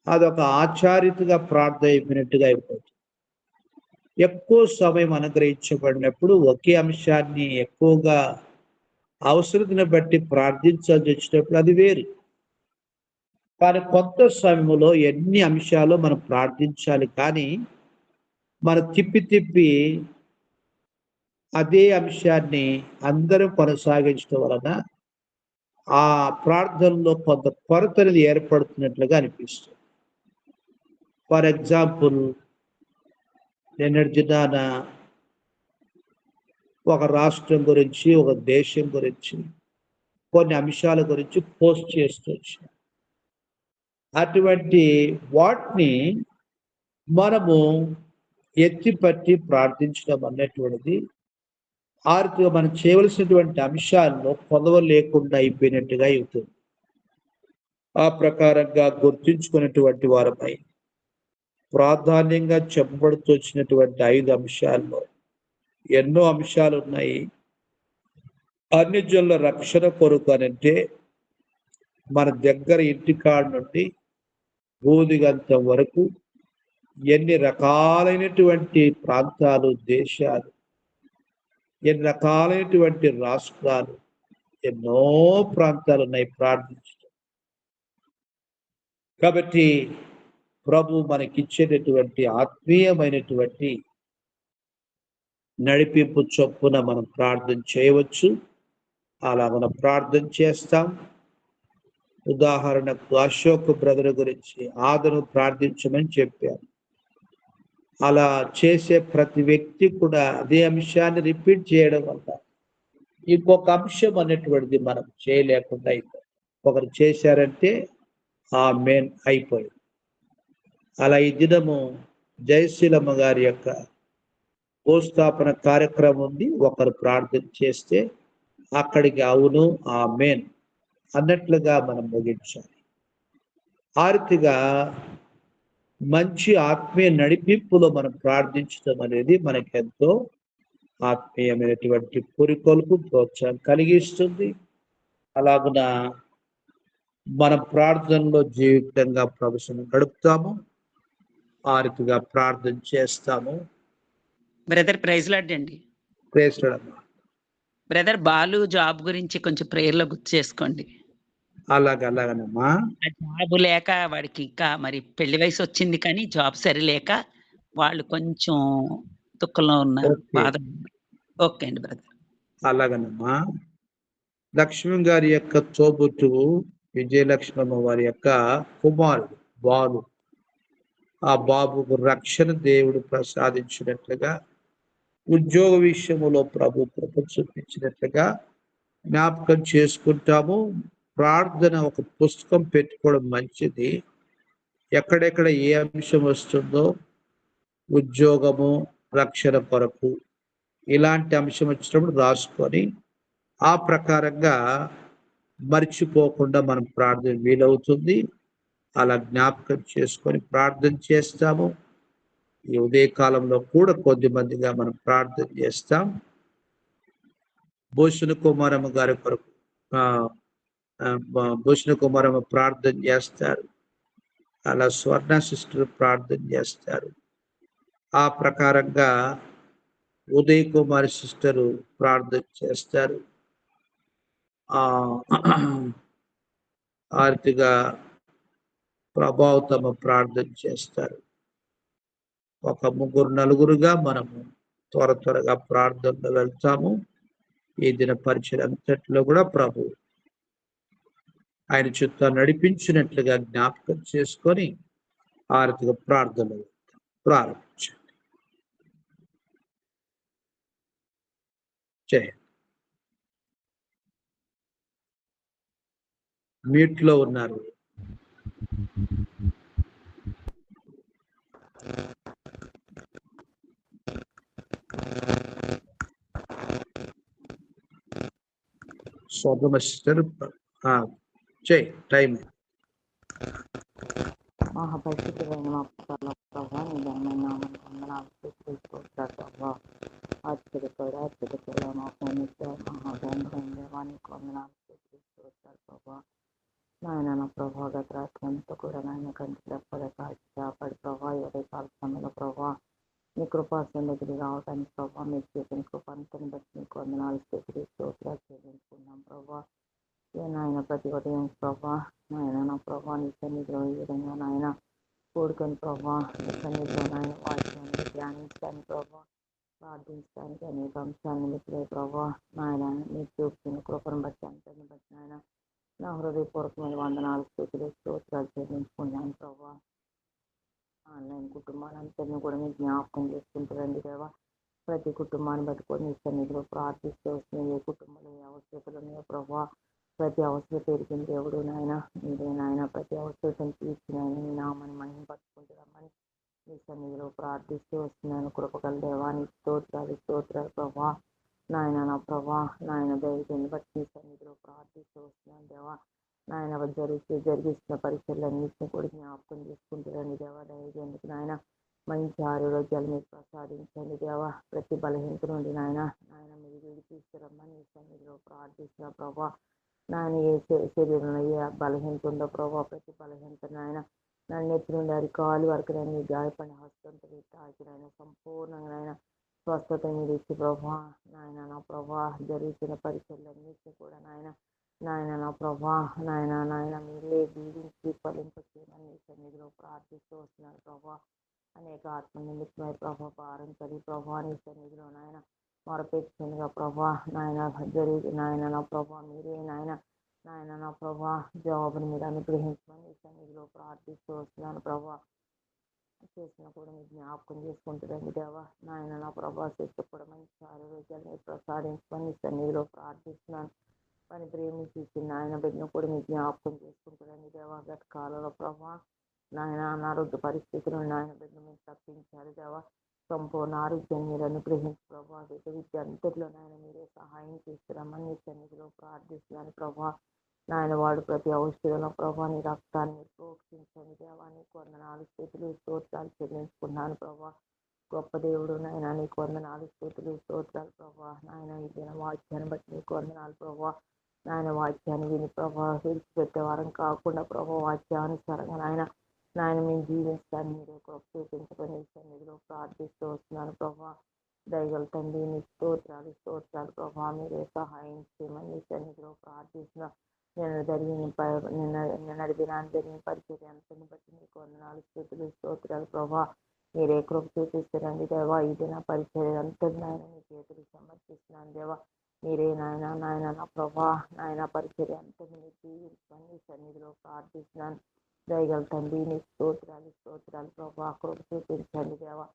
అదొక ఆచారితగా ప్రార్థన అయిపోయినట్టుగా అయిపోతుంది. ఎక్కువ సమయం అనుగ్రహించబడినప్పుడు ఒకే అంశాన్ని ఎక్కువగా అవసరతను బట్టి ప్రార్థించాల్సి వచ్చినప్పుడు అది వేరు. కానీ కొంత సమయంలో ఎన్ని అంశాలు మనం ప్రార్థించాలి, కానీ మనం తిప్పి అదే అంశాన్ని అందరం కొనసాగించడం వలన ఆ ప్రార్థనలో కొంత కొరత అనేది ఏర్పడుతున్నట్లుగా అనిపిస్తుంది. ఫర్ ఎగ్జాంపుల్, నిన్నటి దినాన ఒక రాష్ట్రం గురించి, ఒక దేశం గురించి, కొన్ని అంశాల గురించి పోస్ట్ చేస్తూ వచ్చాను. అటువంటి వాటిని మనము ఎత్తిపట్టి ప్రార్థించడం అన్నటువంటిది ఆర్థిక మనం చేయవలసినటువంటి అంశాల్లో పొదవ లేకుండా అయిపోయినట్టుగా అవుతుంది. ఆ ప్రకారంగా గుర్తించుకున్నటువంటి వారమై ప్రాధాన్యంగా చెప్పబడుతూ వచ్చినటువంటి 5 అంశాల్లో ఎన్నో అంశాలు ఉన్నాయి. అన్ని జనుల రక్షణ కొరకు అనంటే మన దగ్గర ఇంటికాడ నుండి భూదిగంతం వరకు ఎన్ని రకాలైనటువంటి ప్రాంతాలు, దేశాలు, ఎన్ని రకాలైనటువంటి రాష్ట్రాలు, ఎన్నో ప్రాంతాలు ఉన్నాయి ప్రార్థించడం. కాబట్టి ప్రభు మనకిచ్చేటటువంటి ఆత్మీయమైనటువంటి నడిపింపు చొప్పున మనం ప్రార్థన చేయవచ్చు. అలా మనం ప్రార్థన చేస్తాం. ఉదాహరణకు అశోక్ బ్రదర్ గురించి ఆదను ప్రార్థించమని చెప్పారు. అలా చేసే ప్రతి వ్యక్తి కూడా అదే అంశాన్ని రిపీట్ చేయడం వల్ల ఇంకొక అంశం అనేటువంటిది మనం చేయలేకుండా అయిపోయింది. ఒకరు చేశారంటే ఆ మెయిన్ అయిపోయింది. అలా ఈ దినము జయశీలమ్మ గారి యొక్క భూస్థాపన కార్యక్రమం ఉంది. ఒకరు ప్రార్థన చేస్తే అక్కడికి అవును ఆమేన్ అన్నట్లుగా మనం ముగించాలి. ఆ రీతిగా మంచి ఆత్మీయ నడిపింపులో మనం ప్రార్థించడం అనేది మనకెంతో ఆత్మీయమైనటువంటి పురికొల్పు ప్రోత్సాహం కలిగిస్తుంది. అలాగున మన ప్రార్థనలో జీవితంగా ప్రభుత్వం గడుపుతాము. ఆ రీతిగా ప్రార్థన చేస్తాము. బ్రదర్ ప్రైజ్ లార్డ్ అండి. ప్రేస్తుడమ్మా. బ్రదర్ బాలు జాబ్ గురించి కొంచెం ప్రేయర్‌లో గుర్తు చేసుకోండి. అలాగనమ్మా. ఆ జాబ్ లేక వాడికి ఇంకా మరి పెళ్లి వయసు వచ్చింది కానీ జాబ్ సరిలేక వాళ్ళు కొంచెం దుఃఖంలో ఉన్నారు. ఓకే. ఓకే అండి బ్రదర్. అలాగనమ్మా. లక్ష్మి గారి యొక్క తోబుట్టువు విజయలక్ష్మమ్మ వారి యొక్క కుమారుడు బాలు. ఆ బాబుకు రక్షణ దేవుడు ప్రసాదించినట్లుగా, ఉద్యోగ విషయములో ప్రభు కృప చూపించినట్లుగా జ్ఞాపకం చేసుకుంటాము. ప్రార్థన ఒక పుస్తకం పెట్టుకోవడం మంచిది. ఎక్కడెక్కడ ఏ అంశం వస్తుందో ఉద్యోగము, రక్షణ కొరకు ఇలాంటి అంశం వచ్చినప్పుడు రాసుకొని ఆ ప్రకారంగా మర్చిపోకుండా మనం ప్రార్థన వీలవుతుంది. అలా జ్ఞాపకం చేసుకొని ప్రార్థన చేస్తాము. ఈ ఉదయకాలంలో కూడా కొద్దిమందిగా మనం ప్రార్థన చేస్తాం. భూషణ కుమారమ్మ గారి కొరకు భూషణ కుమారమ్మ ప్రార్థన చేస్తారు. అలా స్వర్ణ సిస్టర్ ప్రార్థన చేస్తారు. ఆ ప్రకారంగా ఉదయ్ కుమార్ సిస్టరు ప్రార్థన చేస్తారు. ఆర్తిగా ప్రభావతమ ప్రార్థన చేస్తారు. ఒక ముగ్గురు నలుగురుగా మనము త్వరగా ప్రార్థనలో వెళ్తాము. ఈ దిన పరిచయం అంతట్లో కూడా ప్రభు ఆయన చుట్టూ నడిపించినట్లుగా జ్ఞాపకం చేసుకొని ఆర్థిక ప్రార్థనలు ప్రారంభించండి. చేయండి. మ్యూట్లో ఉన్నారు. స్వర్ణ సిస్టర్ చేయి టైం. మహాపరిశుద్ధులైన మా ప్రభా నీ ఘనమైన నామమునకు వందనాలు స్తుతిస్తోత్రాలు ప్రభా. అత్యధికుడా మా మహాగంధమైన దేవానికి వందనాలు స్తుతిస్తోత్రాలు ప్రభా. నాయన ప్రభా గత రాత్రి అంతా కూడా నాయన కంటి రెప్పగా కాచి కాపాడి ప్రభా ఉదయకాల సమయంలో ప్రభా మీ కృపా సన్నిధికి రావడానికి ప్రభా మీరు చేసిన కృప అంతని బట్టి మీకు వందనాలు స్తోత్రాలు చెల్లించుకున్నాం ప్రభా. నాయన ప్రతి ఉదయం ప్రభా నాయన నా ప్రభా నీ సన్నిధిలో ఈ విధంగా నాయన కూడుకొని ప్రభా నీ సన్నిధిలో నాయన వాక్యాన్ని ధ్యానించడానికి ప్రభా ప్రార్థించడానికి అనేక అంశాన్ని మిత్రే ప్రభా నాయన మీరు చూపుతున్న కృపను బట్టి అంతని బట్టి నాయన నా హృదయపూర్వకమైన వందనాలు స్తోత్రాలు చెల్లించుకున్నాను ప్రభా. ఆన్లైన్ కుటుంబాలందరినీ కూడా మీరు జ్ఞాపకం చేసుకుంటారండి దేవా. ప్రతి కుటుంబాన్ని బట్టుకొని నీ సన్నిధిలో ప్రార్థిస్తూ వస్తున్నాయి. ఏ కుటుంబంలో ఏ అవసరతలు ఉన్నాయో ప్రభా ప్రతి అవసరం పెరిగింది దేవుడు నాయన మీరే నాయన ప్రతి అవసరం తీర్చిన నీ నామని మహిమ పట్టుకుంటున్నామని నీ సన్నిధిలో ప్రార్థిస్తూ వస్తున్నాను. కృపగల దేవానికి స్తోత్రాలు ప్రభా. నాయన నా ప్రభా నాయన దైవాన్ని బట్టి నీ సన్నిధిలో ప్రార్థిస్తూ వస్తున్నాను దేవా. నాయన జరిగిస్తున్న పరీక్షలన్నింటినీ కూడా జ్ఞాపకం చేసుకుంటారండి దేవా. దైవానికి నాయన మంచి ఆరోగ్యాలు మీరు ప్రసాదించండి దేవా. ప్రతి బలహీనత నుండి నాయన మీరు విడిపిస్తారమ్మని నీ సన్నిధిలో ప్రార్థిస్తున్న ప్రభా. నాయన ఏ శరీరంలో ఏ బలహీనత ఉందో ప్రభావ ప్రతి బలహీనత నాయన నన్ను ఎత్తి నుండి అరికాలు వరకు నేను గాయపడిన హస్తంతో తాకినైనా సంపూర్ణంగా స్వస్థత మీరు ఇచ్చి ప్రభా నాయన నా ప్రభా జరుగుతున్న పరీక్షలన్నింటినీ కూడా నాయన నా ప్రభా నాయన మీరే దీవించి ఫలింపచేయమని నీ సన్నిధిలో ప్రార్థిస్తూ వస్తున్నారు ప్రభా. అనేక ఆత్మ నిమిత్తమై ప్రభా భారం కలిగి ప్రభా నీ సన్నిధిలో నాయన మొరపెట్టుగా ప్రభా నాయన నా ప్రభా మీరే నాయన నా ప్రభా జవాబుని మీరు అనుగ్రహించమని ఈ సన్నిధిలో ప్రార్థిస్తూ వస్తున్నాను ప్రభా. చేసిన కూడా మీరు జ్ఞాపకం చేసుకుంటారండి దేవా. నాయన నా ప్రభా శక్తి కూడా మంచి ఆరోగ్యాలు మీరు ప్రసాదించుకొని సన్నిధిలో ప్రార్థిస్తున్నాను. పని ప్రేమించి ఇచ్చిన నాయన బిడ్డను కూడా మీరు జ్ఞాపకం చేసుకుంటారండి దేవా. గత కాలంలో ప్రభా నాయన అనారోగ్య పరిస్థితులు నాయన బిడ్డను మీరు తప్పించారు దేవా. సంపూర్ణ ఆరోగ్యాన్ని మీరు అనుగ్రహించి ప్రభా బిడ్డ విద్య అంతట్లో నాయన మీరే సహాయం చేస్తున్నామని మీ సన్నిధిలో ప్రార్థిస్తున్నాను ప్రభా. నాయన వాడు ప్రతి ఔషధంలో ప్రభా నీ రక్తాన్ని మీరు ప్రోక్షించండి దేవా. నీకు వందనాలు స్థుతులు స్తోత్రాలు చెల్లించుకున్నాను ప్రభా. గొప్ప దేవుడు నాయన నీకు వందనాలు స్తుతులు స్తోత్రాలు ప్రభా. నాయన ఈ దిన వాక్యాన్ని బట్టి నీకు వందనాలు ప్రభా. నాయన వాక్యాన్ని విని ప్రభా విడిచిపెట్టే వారం కాకుండా ప్రభా వాక్యానుసారంగా నాయన నాయన మేము జీవించడానికి మీరే కృప చూపించుకొని సన్నిధిలో ప్రార్థిస్తూ వస్తున్నాను ప్రభా. దయగల తండ్రి నీ స్తోత్రాలు స్తోత్రాలు ప్రభా మీరే సహాయం చేయమని సన్నిధిలో ప్రార్థిస్తున్నా. నిన్నటి దినాన్ని జరిగిన పరిస్థితి అంతని బట్టి నీకు వందనాలు స్థుతులు స్తోత్రాలు ప్రభా. మీరే కృప చూపిస్తారండి దేవా. ఈ దిన పరిచయం అంతటి నాయన మీ చేతులు సమర్పిస్తున్నాను దేవా. మీరే నాయన నాయన నా ప్రభా నాయన పరిచయం అంతటి మీరు జీవించండి సన్నిధిలో ప్రార్థిస్తున్నాను. దయగల తండ్రి నీ స్తోత్రాలు స్తోత్రాలు ప్రభా కృప చూపించండి దేవా.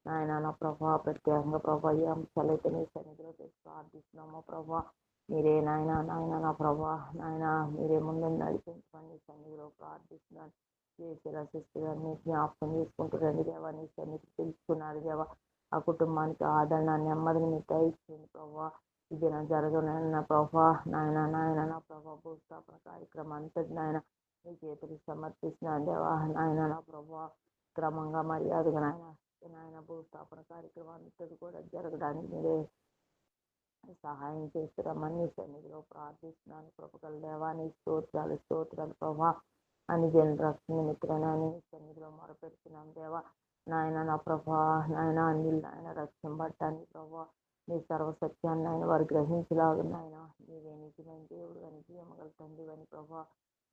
నాయన నా ప్రభా ప్రత్యేకంగా ప్రభా ఈ అంశాలైతే నీ సన్నిధిలో తెచ్చి ప్రార్థిస్తున్నామో ప్రభా. మీరే నాయన నాయన నా ప్రభా నాయన మీరే ముందు నడిపించమని సన్నిధిలో ప్రార్థిస్తున్నాను. చేసిన శిస్తులన్నీ జ్ఞాపకం చేసుకుంటున్నాను దేవా. నీ సన్నిధి తెలుసుకున్నారు దేవా. ఆ కుటుంబానికి ఆదరణ నెమ్మదిని మీరు దయచేయండి ప్రభా. ఇది నా జరగనన్న ప్రభా నాయన నాయన నా ప్రభా భూస్థాపన కార్యక్రమం అంతటి నాయన మీ చేతులు సమర్పిస్తున్నాను దేవా. నాయన నా ప్రభా క్రమంగా మర్యాదగా నాయన నాయన భూస్థాపన కార్యక్రమం అంతటి కూడా జరగడానికి మీరే సహాయం చేస్తున్నామని సన్నిధిలో ప్రార్థిస్తున్నాను. కృపగల దేవా నీ స్తోత్రాలు స్తోత్రాలు ప్రభా. అని జన రక్షణ నిమిత్తమని సన్నిధిలో మొరపెడుతున్నాం దేవా. నాయన నా ప్రభా నాయన అన్ని నాయన రక్షింపబడటానికి ప్రభా నీ సర్వసత్యాన్ని ఆయన వారు గ్రహించలాగు నాయన నీవే నిజమైన దేవుడు అని జీవమగల తండ్రి అని ప్రభా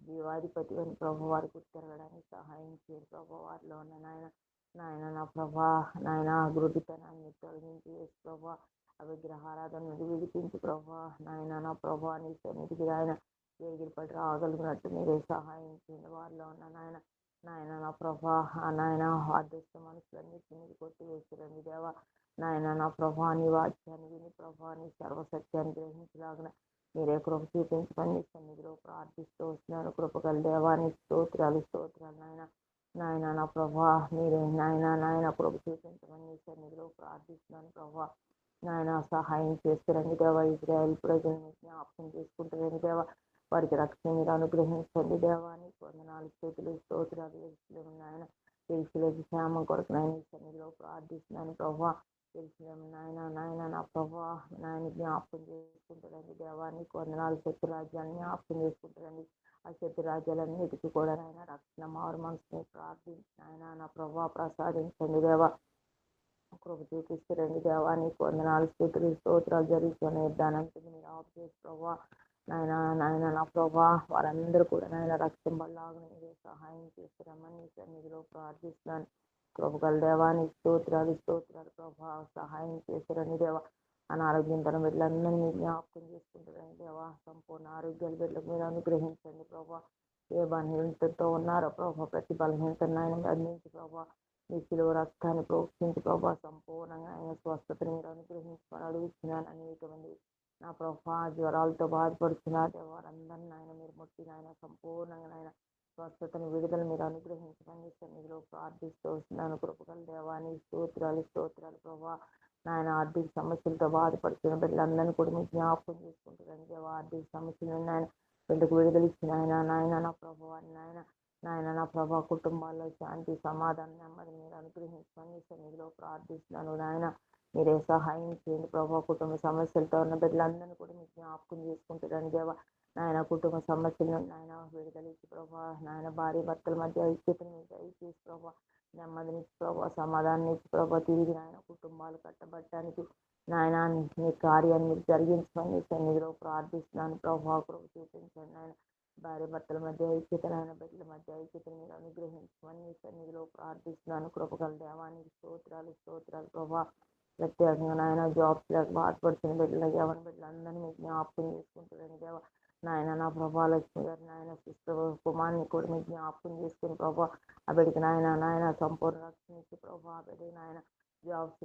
జీవాధిపతి అని ప్రభా వారికి తిరగడానికి సహాయం చేయండి ప్రభా. వారిలో ఉన్న నాయన నాయన నా ప్రభా నాయన గురుడితనాన్ని తొలగించి వేసి ప్రభా విగ్రహారాధన విడిపించి ప్రభా నాయన నా ప్రభా నీ సన్నిధికి ఆయన ఎగిరిపడి రాగలిగినట్టు మీరే సహాయం చేయండి. వారిలో ఉన్న నాయన నాయన నా ప్రభా నాయన అదృష్ట మనుషులన్నిటి మీద కొట్టి వేసిరండి దేవా. నాయన నా ప్రభా నీ వాక్యాన్ని విని ప్రభా నీ సర్వసత్యాన్ని గ్రహించలాగిన మీరే కృప చూపించమని సన్నిధిలో ప్రార్థిస్తూ వస్తున్నాను. కృపగల దేవా నీ స్తోత్రాలు స్తోత్రాలు నాయన నాయన నా ప్రభా మీరే నాయన నాయన కృప చూపించమని సన్నిధిలో ప్రార్థిస్తున్నాను ప్రభా. నాయన సహాయం చేస్తారండి దేవా. ఇజ్రాయెల్ ప్రజలను జ్ఞాపకం చేసుకుంటారండి దేవా. వారికి రక్షణ మీరు అనుగ్రహించండి దేవా. నీకు వందనాలు స్తుతులు స్తోత్రాలు నాయన తెలుసులేని క్షేమం కొరకు నాయన సన్నిధిలో ప్రార్థిస్తున్నాను ప్రభా. తెలుసులేము నాయన నాయన నా ప్రభా నాయన జ్ఞాపకం చేసుకుంటారండి దేవా. నీకు వందనాలు శత్రురాజ్యాన్ని జ్ఞాపకం చేసుకుంటారండి. ఆ శత్రురాజ్యాలన్నిటికీ కూడా నాయన రక్షణ మారు మనసుని ప్రార్థించి నాయన నా ప్రభా ప్రసాదించండి దేవా. కృప చూపిస్తారండి దేవా. నీకు వందనాలు స్తుతులు స్తోత్రాలు జరుగుతున్న దానంతటి మీరు ఆఫ్ చేసి ప్రభా నాయన నాయన నా ప్రభా వారందరూ కూడా నాయన రక్షింపలాగా మీరే సహాయం చేస్తారమ్మని సన్నిధిలో ప్రార్థిస్తున్నాను. కృపగల దేవా నీ స్తోత్రాలు స్తోత్రాలు ప్రభా సహాయం చేస్తారని దేవా. అనారోగ్యం తన బిడ్డలందరినీ మీరు జ్ఞాపకం చేసుకుంటారని దేవా. సంపూర్ణ ఆరోగ్యాల బిడ్డలకు మీరు అనుగ్రహించండి ప్రభా. ఏ బలహీనతతో ఉన్నారో ప్రభా ప్రతి బలహీనతను ఆయన అందించి ప్రభా మీ శిలువ రక్తాన్ని ప్రోక్షించి ప్రభా సంపూర్ణంగా ఆయన స్వస్థతను మీరు అనుగ్రహించుకొని అడుగుతున్నాను. అనేక మంది నా ప్రభా జ్వరాలతో బాధపడుతున్నారు వారందరినీ ఆయన మీరు ముట్టిన ఆయన సంపూర్ణంగా ఆయన స్వస్థతను విడుదల మీరు అనుగ్రహించమని సన్నిధిలో ప్రార్థిస్తూ వస్తున్నాను. కృపగల దేవాన్ని స్తోత్రాలు స్తోత్రాలు ప్రభా. నాయన ఆర్థిక సమస్యలతో బాధపడుతున్న బిడ్డలందరినీ కూడా మీరు జ్ఞాపకం చేసుకుంటారని దేవా. ఆర్థిక సమస్యలను నాయన బిడ్డకు విడుదల ఇచ్చిన ఆయన నాయన నా ప్రభా నాయన నాయన నా ప్రభా కుటుంబాల్లో శాంతి సమాధానం నెమ్మది మీరు అనుగ్రహించమని సన్నిధిలో ప్రార్థిస్తున్నాను. నాయన మీరే సహాయం చేయండి ప్రభా. కుటుంబ సమస్యలతో ఉన్న బిడ్డలందరినీ కూడా మీరు జ్ఞాపకం చేసుకుంటారని దేవా. నాయన కుటుంబ సమస్యలను నాయన విడుదల ఇచ్చి ప్రభా నాయన భార్య భర్తల మధ్య ఐక్యతను మీరు దయచేసి ప్రభా నెమ్మదిని ప్రభా సమాధానం ఇచ్చి ప్రభా తిరిగి నాయన కుటుంబాలు కట్టబట్టడానికి నాయన మీ కార్యాన్ని మీరు జరిగించమని సన్నిధిలో ప్రార్థిస్తున్నాను ప్రభా. కృప చూపించండి నాయన భార్య భర్తల మధ్య ఐక్యత నాయన బిడ్డల మధ్య ఐక్యతను మీరు అనుగ్రహించమని సన్నిధిలో ప్రార్థిస్తున్నాను. కృపగల దేవానికి స్తోత్రాలు స్తోత్రాలు ప్రభా. ప్రత్యేకంగా నాయన జాబ్స్ లేక బాధపడుతున్న బిడ్డలు యవన బిడ్డలందరినీ మీరు జ్ఞాపకం చేసుకుంటారని దేవా. నాయన నా ప్రభా లక్ష్మి గారు నాయన సిస్టర్ కుమార్ని కూడా మీకు జ్ఞాపకం చేసుకుని ప్రభా ఆ బిడ్డకి నాయన సంపూర్ణ రక్షణ ఇచ్చి ప్రభా ఆ బిడ్డకి నాయన జాబ్స్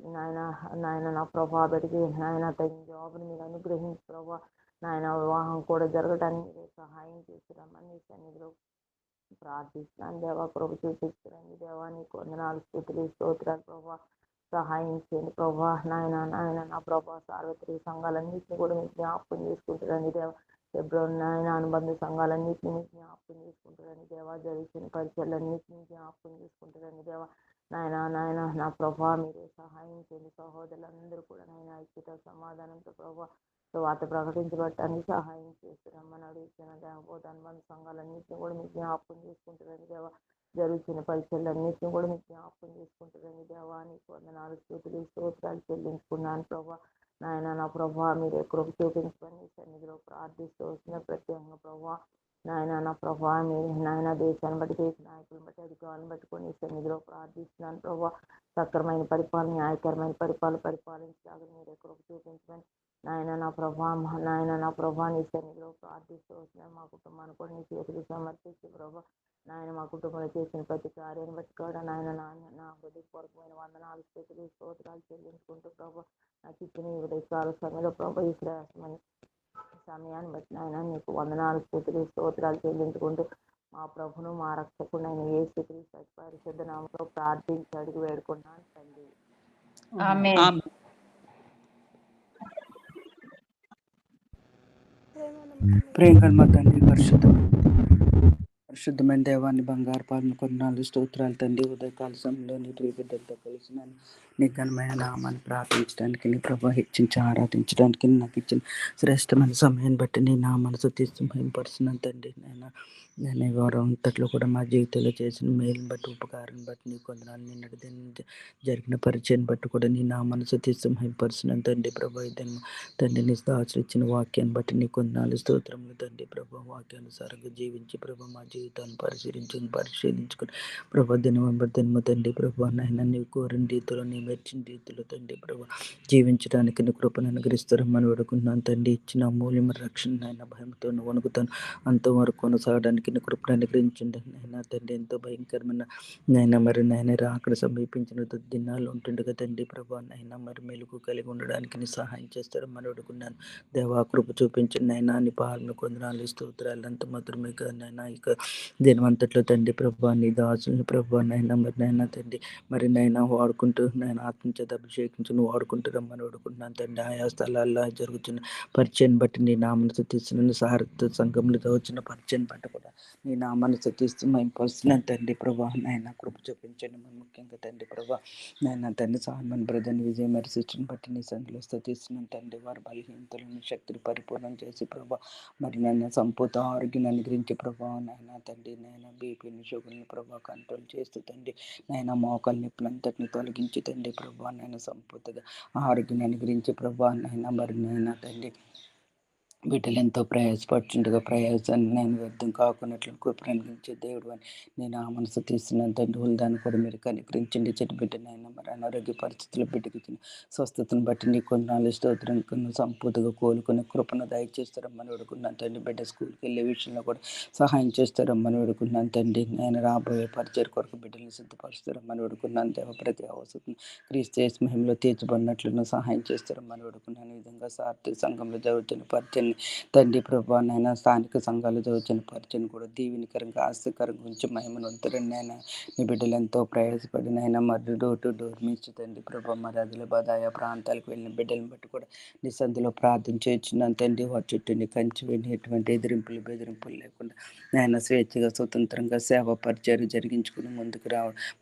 నాయన నా ప్రభా బిడ్డకి నాయన తగిన జాబ్ని మీరు అనుగ్రహించి ప్రభా నాయన వివాహం కూడా జరగడానికి మీరే సహాయం చేసిరమ్మని నీ సన్నిధిలో ప్రార్థిస్తున్నాను దేవా కృప చూపిస్తున్నాను దేవా నీకు వందనాలు స్తుతులు స్తోత్రాలు ప్రభా సహాయం చేయండి ప్రభా నాయన నా ప్రభా సార్వత్రిక సంఘాలన్నింటినీ కూడా మీకు జ్ఞాపకం చేసుకుంటున్నాను దేవా ఫిబ్రవరి నాయన అనుబంధ సంఘాలన్నింటినీ మీకు జ్ఞాపకం చేసుకుంటున్నాను దేవా జరుగుతున్న పరిచయాలన్నింటినీ జ్ఞాపకం చేసుకుంటున్నాను దేవా నాయన నా ప్రభా మీరే సహాయం చేయండి సహోదరులందరూ కూడా నాయన ఐక్యత సమాధానంతో ప్రభా వార్త ప్రకటించబడటానికి సహాయం చేస్తున్నామని అడుగుతున్న దేవబోధ అనుబంధ సంఘాలన్నింటినీ కూడా మీకు జ్ఞాపకం చేసుకుంటున్నాను దేవా జరుగుతున్న పరీక్షలన్నింటినీ కూడా మీకు జ్ఞాపకం చేసుకుంటున్నాను దేవా నీకు వందనాలు స్తుతులు స్తోత్రాలు చెల్లించుకున్నాను ప్రభా నాయన నా ప్రభా మీరే కృప చూపించమని సన్నిధిలో ప్రార్థిస్తూ వచ్చిన ప్రత్యేకంగా ప్రభా నాయన నా ప్రభా మీరు నాయన దేశాన్ని బట్టి దేశ నాయకులను బట్టి అధికారులను బట్టుకొని సన్నిధిలో ప్రార్థిస్తున్నాను ప్రభా సక్రమైన పరిపాలన న్యాయకరమైన పరిపాలించడానికి మీరే కృప చూపించమని నాయన నా ప్రభా నీ సన్నిధిలో ప్రార్థిస్తూ వచ్చినాను మా కుటుంబాన్ని కూడా నీ చేతులు సమర్పించి ప్రభా నాయన మా కుటుంబంలో చేసిన ప్రతి కార్యాన్ని బట్టి కూడా నాయన నా హృదయపూర్వకమైన వందనాలు స్థితులు స్తోత్రాలు చెల్లించుకుంటూ ప్రభా నాకు ఇచ్చిన ఈ ఉదయకాల సమయంలో ప్రభా ఈ శ్రేష్టమైన సమయాన్ని బట్టి నాయన నీకు వందనాలు స్థితులు స్తోత్రాలు చెల్లించుకుంటూ మా ప్రభును మా రక్షకుడు అయిన యేసుక్రీస్తు పరిశుద్ధ నామములో ప్రార్థించి అడిగి వేడుకున్నాను తండ్రి ఆమేన్. ఆమె ప్రేమ మా తండ్రి పరిశుద్ధమైన దేవాన్ని బంగారు పాలన కొన్నాళ్ళు స్తోత్రాలు తండ్రి ఉదయకాల సమయంలో నీ ప్రియ బిడ్డలతో కలిసి నీ ఘనమైన నామాన్ని ప్రార్థించడానికి నీ ప్రభా హెచ్చించి ఆరాధించడానికి నాకు ఇచ్చిన శ్రేష్టమైన సమయాన్ని బట్టి నీ నామాన్ని స్తుతిస్తూ మహిమపరుస్తున్నాను తండ్రి నేను ఈ వారం అంతట్లో కూడా మా జీవితంలో చేసిన మేలుని బట్టి ఉపకారం బట్టి నీ కొందనాలు నిన్నటి దిన జరిగిన పరిచయం బట్టి కూడా నీ నామాన్ని స్తుతిస్తూ మహిమపరుస్తున్నాను తండ్రి ప్రభా ఇద్దరు తండ్రి నీ దాసులు ఇచ్చిన వాక్యాన్ని బట్టి నీ కొందనాలు స్తోత్రములు తండ్రి ప్రభా వాక్యానుసారంగా జీవించి ప్రభా మా జీవితాన్ని పరిశీలించుకుని ప్రభా దినమ తండ్రి ప్రభా నాయన నీవు కోరిన రీతిలో నీ మెచ్చిన రీతిలో తండ్రి ప్రభా జీవించడానికి నీ కృపను అనుగ్రహిస్తారని వేడుకుంటున్నాను తండ్రి ఇచ్చిన అమూల్యమైన రక్షణ నాయన భయంతో వణుకుతాను అంతవరకు కొనసాగడానికి నీ కృపను అనుగ్రహించండి నాయన తండ్రి ఎంతో భయంకరమైన నాయన అక్కడ సమీపించిన దినాలు ఉంటుండగా తండ్రి ప్రభా నాయన మరి మెలుగు కలిగి ఉండడానికి నీ సహాయం చేస్తారని వేడుకున్నాను దేవా కృప చూపించండి నాయన నీ పాలన కొందనాలు స్తోత్రాలు అంత మాత్రమే కాదు నాయన ఇక దినవంతట్లో తండ్రి ప్రభా నీ దాసుని ప్రభా నైనా మరి నైనా తండ్రి మరి నైనా వాడుకుంటూ నేను ఆత్మచేత అభిషేకించి నువ్వు వాడుకుంటూ రమ్మని వాడుకుంటున్నాను తండ్రి ఆయా స్థలాల్లో జరుగుతున్న పరిచయం బట్టి నీ నామను స్తుతిస్తున్నాను సారథ్య సంఘంలో వచ్చిన పరిచయం బట్టి కూడా నీ నామాన్ని స్తుతిస్తూ మేము పరుస్తున్నాను తండ్రి ప్రభా నాయన కృప చూపించండి మరి ముఖ్యంగా తండ్రి ప్రభా నాయన తండ్రి సాల్మన్ బ్రదర్ని విజయ మరిసిని బట్టి నీ సంధిలో స్తుతిస్తున్నాను తండ్రి వారి బలహీనతలను శక్తిని పరిపూర్ణం చేసి ప్రభా మరి నన్ను సంపూర్ణ ఆరోగ్యం అనుగ్రహించే ప్రభావం నాయన తండ్రి నాయన బీపీని షుగర్ని ప్రభావ కంట్రోల్ చేస్తూ తండ్రి నాయన మోకాలు నొప్పులంతటిని తొలగించి తండ్రి ప్రభావ నాయన సంపూర్తిగా ఆరోగ్యం అనుగ్రహించే ప్రభావ నాయన మరి నాయన తండ్రి బిడ్డలు ఎంతో ప్రయాసపడుతుండగా ప్రయాసాన్ని నేను వ్యర్థం కాకున్నట్లు కృపణించే దేవుడు అని నేను ఆ మనసు తీస్తున్నాను తండ్రి దాన్ని కూడా మీరు కనికరించండి చెట్టు బిడ్డనైనా మరి అనారోగ్య పరిస్థితులు బిడ్డకి ఇచ్చిన స్వస్థతను బట్టి నీ కొన్నాళ్ళు స్తోత్రం సంపూర్తిగా కోలుకునే కృపను దయచేస్తారమ్మని వేడుకున్నాను తండ్రి బిడ్డ స్కూల్కి వెళ్ళే విషయంలో కూడా సహాయం చేస్తారమ్మని వేడుకున్నాను తండ్రి నేను రాబోయే పరిచయ కొరకు బిడ్డలను సిద్ధపరుస్తారమ్మని వేడుకున్నాను దేవ ప్రతి అవసరం క్రీస్తు మహిమలో తీర్చబడినట్లున్న సహాయం చేస్తారమ్మని వేడుకున్నాను ఈ విధంగా సార్థ సంఘంలో జరుగుతున్న పరిచయం తండ్రి ప్రభా నాయన స్థానిక సంఘాలు చదువుతున్న పరిచయం కూడా దీవెనకరంగా ఆస్తికరంగా ఉంచి మహిమనొంతరండి నాయన నీ బిడ్డలు ఎంతో ప్రయాసపడి నాయన మరి డోర్ టు డోర్ మించి తండ్రి ప్రభా మరి ఆదిలాబాద్ ఆయా ప్రాంతాలకు వెళ్ళిన బిడ్డలను బట్టి కూడా నీ సందులో ప్రార్థన చేయించున్నాను తండ్రి వారి చుట్టూ నీ కంచి వెళ్ళి ఎటువంటి బెదిరింపులు లేకుండా నాయన స్వేచ్ఛగా స్వతంత్రంగా సేవ పరిచయం జరిగించుకుని ముందుకు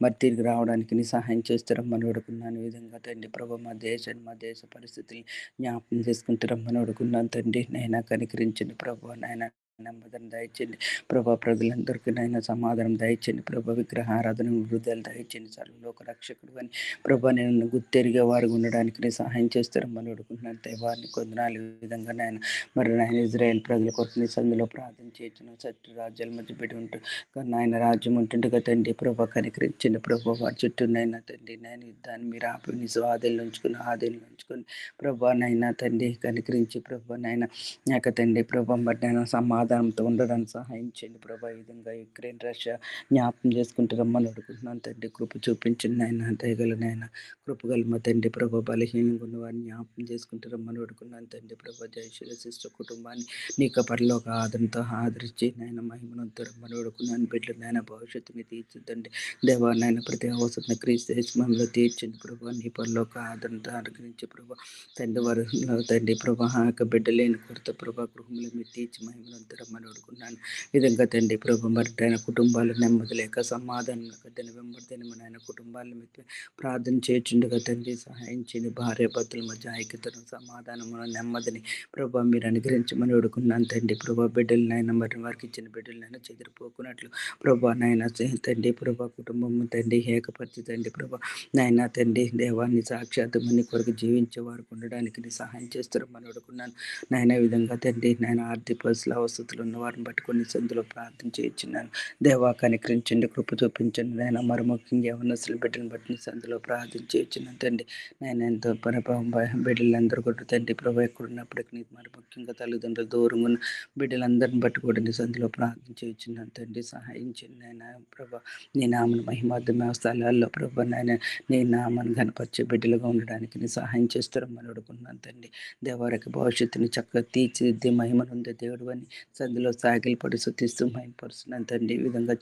మరి తిరిగి రావడానికి నీ సహాయం చేస్తారమ్మని వేడుకున్నాను ఈ విధంగా తండ్రి ప్రభా మా దేశ పరిస్థితులు జ్ఞాపకం చేసుకుంటారమ్మని వేడుకున్నాను తండ్రి నైనా కనికరించండి ప్రభు నాయన నెమ్మదిని దయచేయండి ప్రభా. ప్రజలందరికీ నైనా సమాధానం దయచేయండి ప్రభా. విగ్రహారాధన వృద్ధాలు దయచేయండి. సర్వలోక రక్షకుడు అని ప్రభా, నేను గుర్తెరిగే వారికి ఉండడానికి నేను సహాయం చేస్తారమ్మని అడుగుతున్నాను. దైవాన్ని కొందనాలు ఈ విధంగా నాయన మరి నాయన ఇజ్రాయేల్ ప్రజల కొరకు నీ సందులో ప్రార్థన చేయించిన శత్రు రాజ్యాల మధ్య పెట్టి ఉంటుంది కానీ ఆయన రాజ్యం ఉంటుండగా తండ్రి ప్రభా కనికరించండి ప్రభా. వారి చుట్టూ నైనా తండ్రి నేను యుద్ధాన్ని మీరు ఆపి నీ స్వాధీనంలో ఉంచుకుని ఆధీనంలో ఉంచుకొని ప్రభా నైనా తండ్రి కనికరించి ప్రభా నైనా నాక తండ్రి ప్రభా మరి నేను సమాధానంతో ఉండడానికి సహాయం చేయండి ప్రభా. ఈ విధంగా యుక్రెయిన్ రష్యా జ్ఞాపకం చేసుకుంటూ రమ్మని అడుగుతున్నాను తండ్రి. కృప చూపించండి ఆయన దయగలనైనా కృపగల మా తండ్రి ప్రభా. బలహీనంగా ఉన్న వారిని జ్ఞాపకం చేసుకుంటూ రమ్మని అడుగుతున్నాను తండ్రి ప్రభా. జయశీల సిస్టర్ కుటుంబాన్ని నీకు పరలోక ఆదరణతో ఆదరించి నాయన మహిమనంతో రమ్మని అడుగుతున్నాను. బిడ్డలు నాయన భవిష్యత్తుని తీర్చిద్దండి దేవా. నాయన ప్రతి అవసరం క్రీస్తు యజమానులో తీర్చండి ప్రభా. నీ పరలోక ఆదరణతో అనుగ్రహించి ప్రభా తండ్రి వారు తండ్రి ప్రభా యొక్క బిడ్డ లేని కొరత ప్రభా గృహంలో మీరు తీర్చి మహిమనంతరమ్మని అడుగున్నాను. విధంగా తండ్రి ప్రభా మరి ఆయన కుటుంబాలు నెమ్మది లేక సమాధానం లేక దాని వెంబడితేనే మన ఆయన కుటుంబాల మీద ప్రార్థన చేయించుండగా తండ్రి సహాయం చేయండి. భార్య భర్తల మధ్య ఐక్యతను సమాధానము నెమ్మదిని ప్రభా మీరు అనుగ్రహించమని అడుగున్నాను తండ్రి ప్రభా. బిడ్డలనైనా మరి వారికి ఇచ్చిన బిడ్డలనైనా చెదిరిపోకున్నట్లు ప్రభా నాయన తండ్రి ప్రభా కుటుంబం తండ్రి ఏకపరిచి తండ్రి ప్రభా నాయన తండ్రి దేవాన్ని సాక్షాత్తు మని కొరకు జీవించే వారికి ఉండడానికి నీ సహాయం చేస్తారమ్మని అడుగున్నాను నాయన. విధంగా తండ్రి నాయన ఆర్థిక పరిస్థితుల అవసరాలు ఉన్న వారిని పట్టుకొని సందులో ప్రార్థన చేయించున్నాను దేవా. కనికరించండి కృప చూపించండి నాయన. మరి ముఖ్యంగా యవనస్తుల బిడ్డను బట్టి సందులో ప్రార్థన చేయించున్నాను తండ్రి నాయన. ఎంతో బిడ్డలందరూ కూడా తండ్రి ప్రభా ఎక్కడున్నప్పటికీ నీకు మరి ముఖ్యంగా తల్లిదండ్రులు దూరంగా ఉన్న బిడ్డలందరిని బట్టి కూడా నీ సందులో ప్రార్థన చేయించున్నాను తండ్రి. సహాయించండి నాయన ప్రభా. నీ నామను మహిమార్థమే స్థలాల్లో ప్రభా నాయన నీ నామను గణపరిచే బిడ్డలుగా ఉండడానికి నీ సహాయం చేస్తారమ్మని అడుగుతున్నాను తండ్రి. దేవారికి భవిష్యత్తుని చక్కగా తీర్చిదిద్ది మహిమనుందే దేవుడు అని సందులో సాగిలి పడి శుద్ధిస్తూ మహిమపరుస్తున్నాను తండ్రి. ఈ విధంగా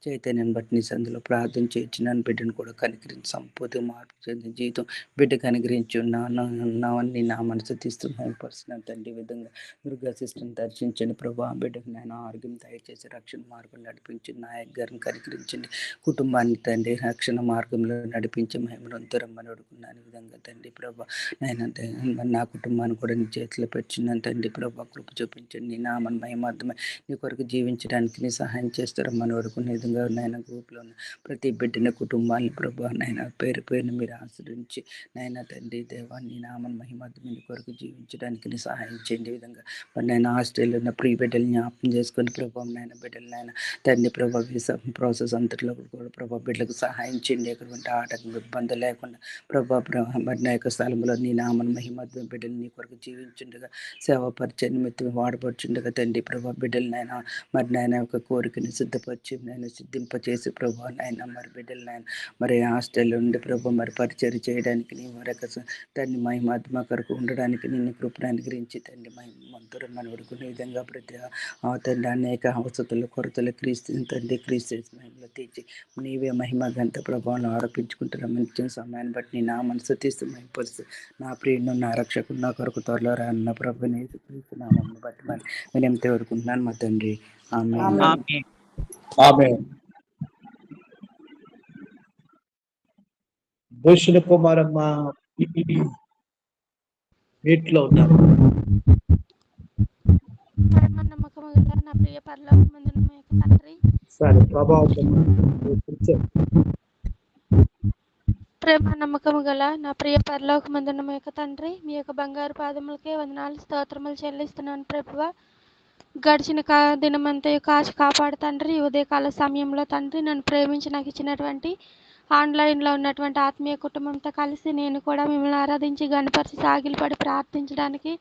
చైతన్యాన్ని బట్టి నీ సందులో ప్రార్థన చేయించినాను. బిడ్డను కూడా కనికరించి సంపూర్తి మార్పు చెందిన జీవితం బిడ్డకు అనుగ్రహించి ఉన్నావని నీ నామాన్ని శుద్ధిస్తూ మహిమపరుస్తున్నాను తండ్రి. ఈ విధంగా దుర్గా సిస్టర్ని దర్శించండి ప్రభా. బిడ్డకు నేను ఆరోగ్యం దయచేసి రక్షణ మార్గం నడిపించి నాయక్ గారిని కనికరించండి. కుటుంబాన్ని తండ్రి రక్షణ మార్గంలో నడిపించి మహిమనంతో రమ్మని అడుగున్నాను. ఈ విధంగా తండ్రి ప్రభా నాయన నా కుటుంబాన్ని కూడా నీ చేతిలో పెట్టినాను తండ్రి ప్రభా. కృప చూపించండి. నీ నామని మహిమార్థమై నీ కొరకు జీవించడానికి నీ సహాయం చేస్తారమ్మని అడుగున్న విధంగా నాయన గ్రూప్లో ఉన్న ప్రతి బిడ్డని కుటుంబాన్ని ప్రభా నాయన పేరు పేరుని మీరు ఆశ్రయించి నాయన తండ్రి దేవా నీ నామని మహిమార్థమై నీ కొరకు జీవించడానికి నీ సహాయం చేయండి. ఈ విధంగా మరి నాయన హాస్టల్లో ఉన్న ప్రీ బిడ్డలు జ్ఞాపకం చేసుకొని ప్రభావం నాయన బిడ్డలు నాయన తండ్రి ప్రభా వీసా ప్రాసెస్ అంతట్లో కూడా ప్రభా బిడ్డలకు సహాయం చేయండి. ఎటువంటి ఆటంకం ఇబ్బంది లేకుండా ప్రభా మరి నా యొక్క స్థలంలో నీ నామను మహిమధ్యం బిడ్డలు నీ కొరకు జీవించుండగా సేవ పరిచయ నిమిత్తం వాడపడుచుండగా తండ్రి ప్రభా బిడ్డలు నాయన మరి నాయన యొక్క కోరికని సిద్ధపరిచి నేను సిద్ధింపచేసి ప్రభా నాయన మరి బిడ్డలు నాయన మరి హాస్టల్లో ఉండి ప్రభా మరి పరిచయం చేయడానికి నీ మరొక తండ్రి మహిమాత్మ కొరకు ఉండడానికి నిన్ను కృపను అనుగ్రహించి తండ్రి మహిమంతురం అని అడుగునే విధంగా ప్రతి తండ్రి అనేక అవసరాలు కొరతలు క్రీస్తు తండ్రి క్రీస్తు మహిమలో తీర్చి నీవే మహిమ గంత ప్రభావం ఆరోపించుకుంటున్నాం. ఇచ్చిన సమయాన్ని బట్టి నీ నా మనసు తీస్తూ మహిమపరుస్తూ నా ప్రియుడు నా రక్షకుడు నా కొరకు త్వరలో రాన్న ప్రభుని క్రీస్తు నామమును బట్టి మరి నేను ఎంత కోరుకుంటున్నాను మా తండ్రి. ఆమేన్. ఆమేన్. ఆమేన్. భూషణ కుమారమ్మ వీటిలో ఉన్నారు. నమ్మకం నా ప్రియ పరలోకమందున మా యొక్క తండ్రి సరే ప్రభావం ప్రేమ నమ్మకము గల నా ప్రియ పరలోకమందున మా యొక్క తండ్రి మీ యొక్క బంగారు పాదములకే వందనాలు స్తోత్రములు చెల్లిస్తున్నాను ప్రభువా. గడిచిన దినమంతా కాచి కాపాడు తండ్రి. ఉదయకాల సమయంలో తండ్రి నన్ను ప్రేమించి నాకు ఇచ్చినటువంటి ఆన్లైన్లో ఉన్నటువంటి ఆత్మీయ కుటుంబంతో కలిసి నేను కూడా మిమ్మల్ని ఆరాధించి గణపరిచి సాగిలపడి ప్రార్థించడానికి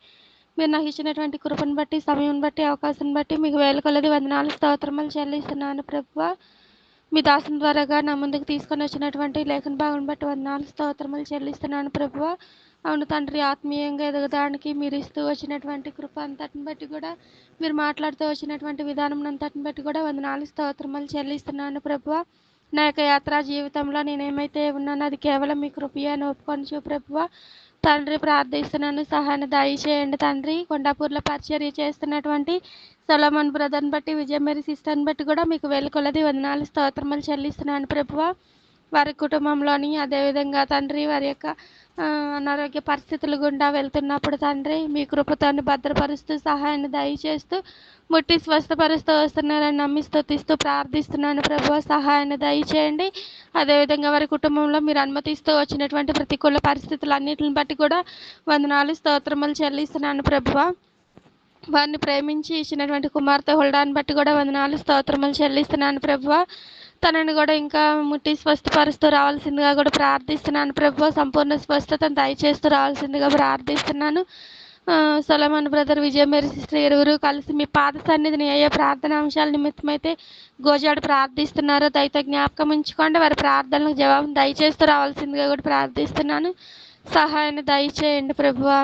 మీరు నాకు ఇచ్చినటువంటి కృపను బట్టి సమయం బట్టి అవకాశం బట్టి మీకు వేల కొలది వందనాలు స్తోత్రములు చెల్లిస్తున్నాను ప్రభువా. మీ దాసుని ద్వారాగా నా ముందుకు తీసుకొని వచ్చినటువంటి లేఖన భాగం బట్టి వందనాలు స్తోత్రములు చెల్లిస్తున్నాను ప్రభువా. అవును తండ్రి, ఆత్మీయంగా ఎదగడానికి మీరు ఇస్తూ వచ్చినటువంటి కృప అంతటిని బట్టి కూడా మీరు మాట్లాడుతూ వచ్చినటువంటి విధానం అంతటిని బట్టి కూడా వందనాలు స్తోత్రములు చెల్లిస్తున్నాను ప్రభువా. నా యొక్క యాత్రా జీవితంలో నేను ఏమైతే ఉన్నానో అది కేవలం మీ కృపయే అని ఒప్పుకొని ప్రభువా. తండ్రి ప్రార్థిస్తున్నాను, సహాయాన్ని దయచేయండి తండ్రి. కొండాపూర్లో పరిచర్య చేస్తున్నటువంటి సొలొమోన్ బ్రదర్ని బట్టి విజయమేరీ సిస్టర్ని బట్టి కూడా మీకు వేల కొలది వందనాలు స్తోత్రములు చెల్లిస్తున్నాను ప్రభువా. వారి కుటుంబంలోని అదేవిధంగా తండ్రి వారి యొక్క అనారోగ్య పరిస్థితులు గుండా వెళ్తున్నప్పుడు తండ్రి మీ కృపతోని భద్రపరుస్తూ సహాయాన్ని దయచేస్తూ ముట్టి స్వస్థపరుస్తూ వస్తున్నారని నమ్మి స్తుతిస్తూ ప్రార్థిస్తున్నాను ప్రభువా. సహాయాన్ని దయచేయండి. అదేవిధంగా వారి కుటుంబంలో మీరు అనుమతిస్తూ వచ్చినటువంటి ప్రతికూల పరిస్థితులన్నిటిని బట్టి కూడా వందనాలు స్తోత్రములు చెల్లిస్తున్నాను ప్రభువా. వారిని ప్రేమించి ఇచ్చినటువంటి కుమార్తె హుల్డాన్ని బట్టి కూడా వందనాలు స్తోత్రములు చెల్లిస్తున్నాను ప్రభువా. తనని కూడా ఇంకా ముట్టి స్వస్థపరుస్తూ రావాల్సిందిగా కూడా ప్రార్థిస్తున్నాను ప్రభువా. సంపూర్ణ స్వస్థతను దయచేస్తూ రావాల్సిందిగా ప్రార్థిస్తున్నాను. సొలమన్ బ్రదర్, విజయ మేరీ సిస్టర్ ఇరువురు కలిసి మీ పాద సన్నిధిని ఏ ప్రార్థన అంశాల నిమిత్తమైతే గోజాడు ప్రార్థిస్తున్నారో దయతో జ్ఞాపకం ఉంచుకోండి. వారి ప్రార్థనలకు జవాబు దయచేస్తూ రావాల్సిందిగా కూడా ప్రార్థిస్తున్నాను. సహాయాన్ని దయచేయండి ప్రభువా.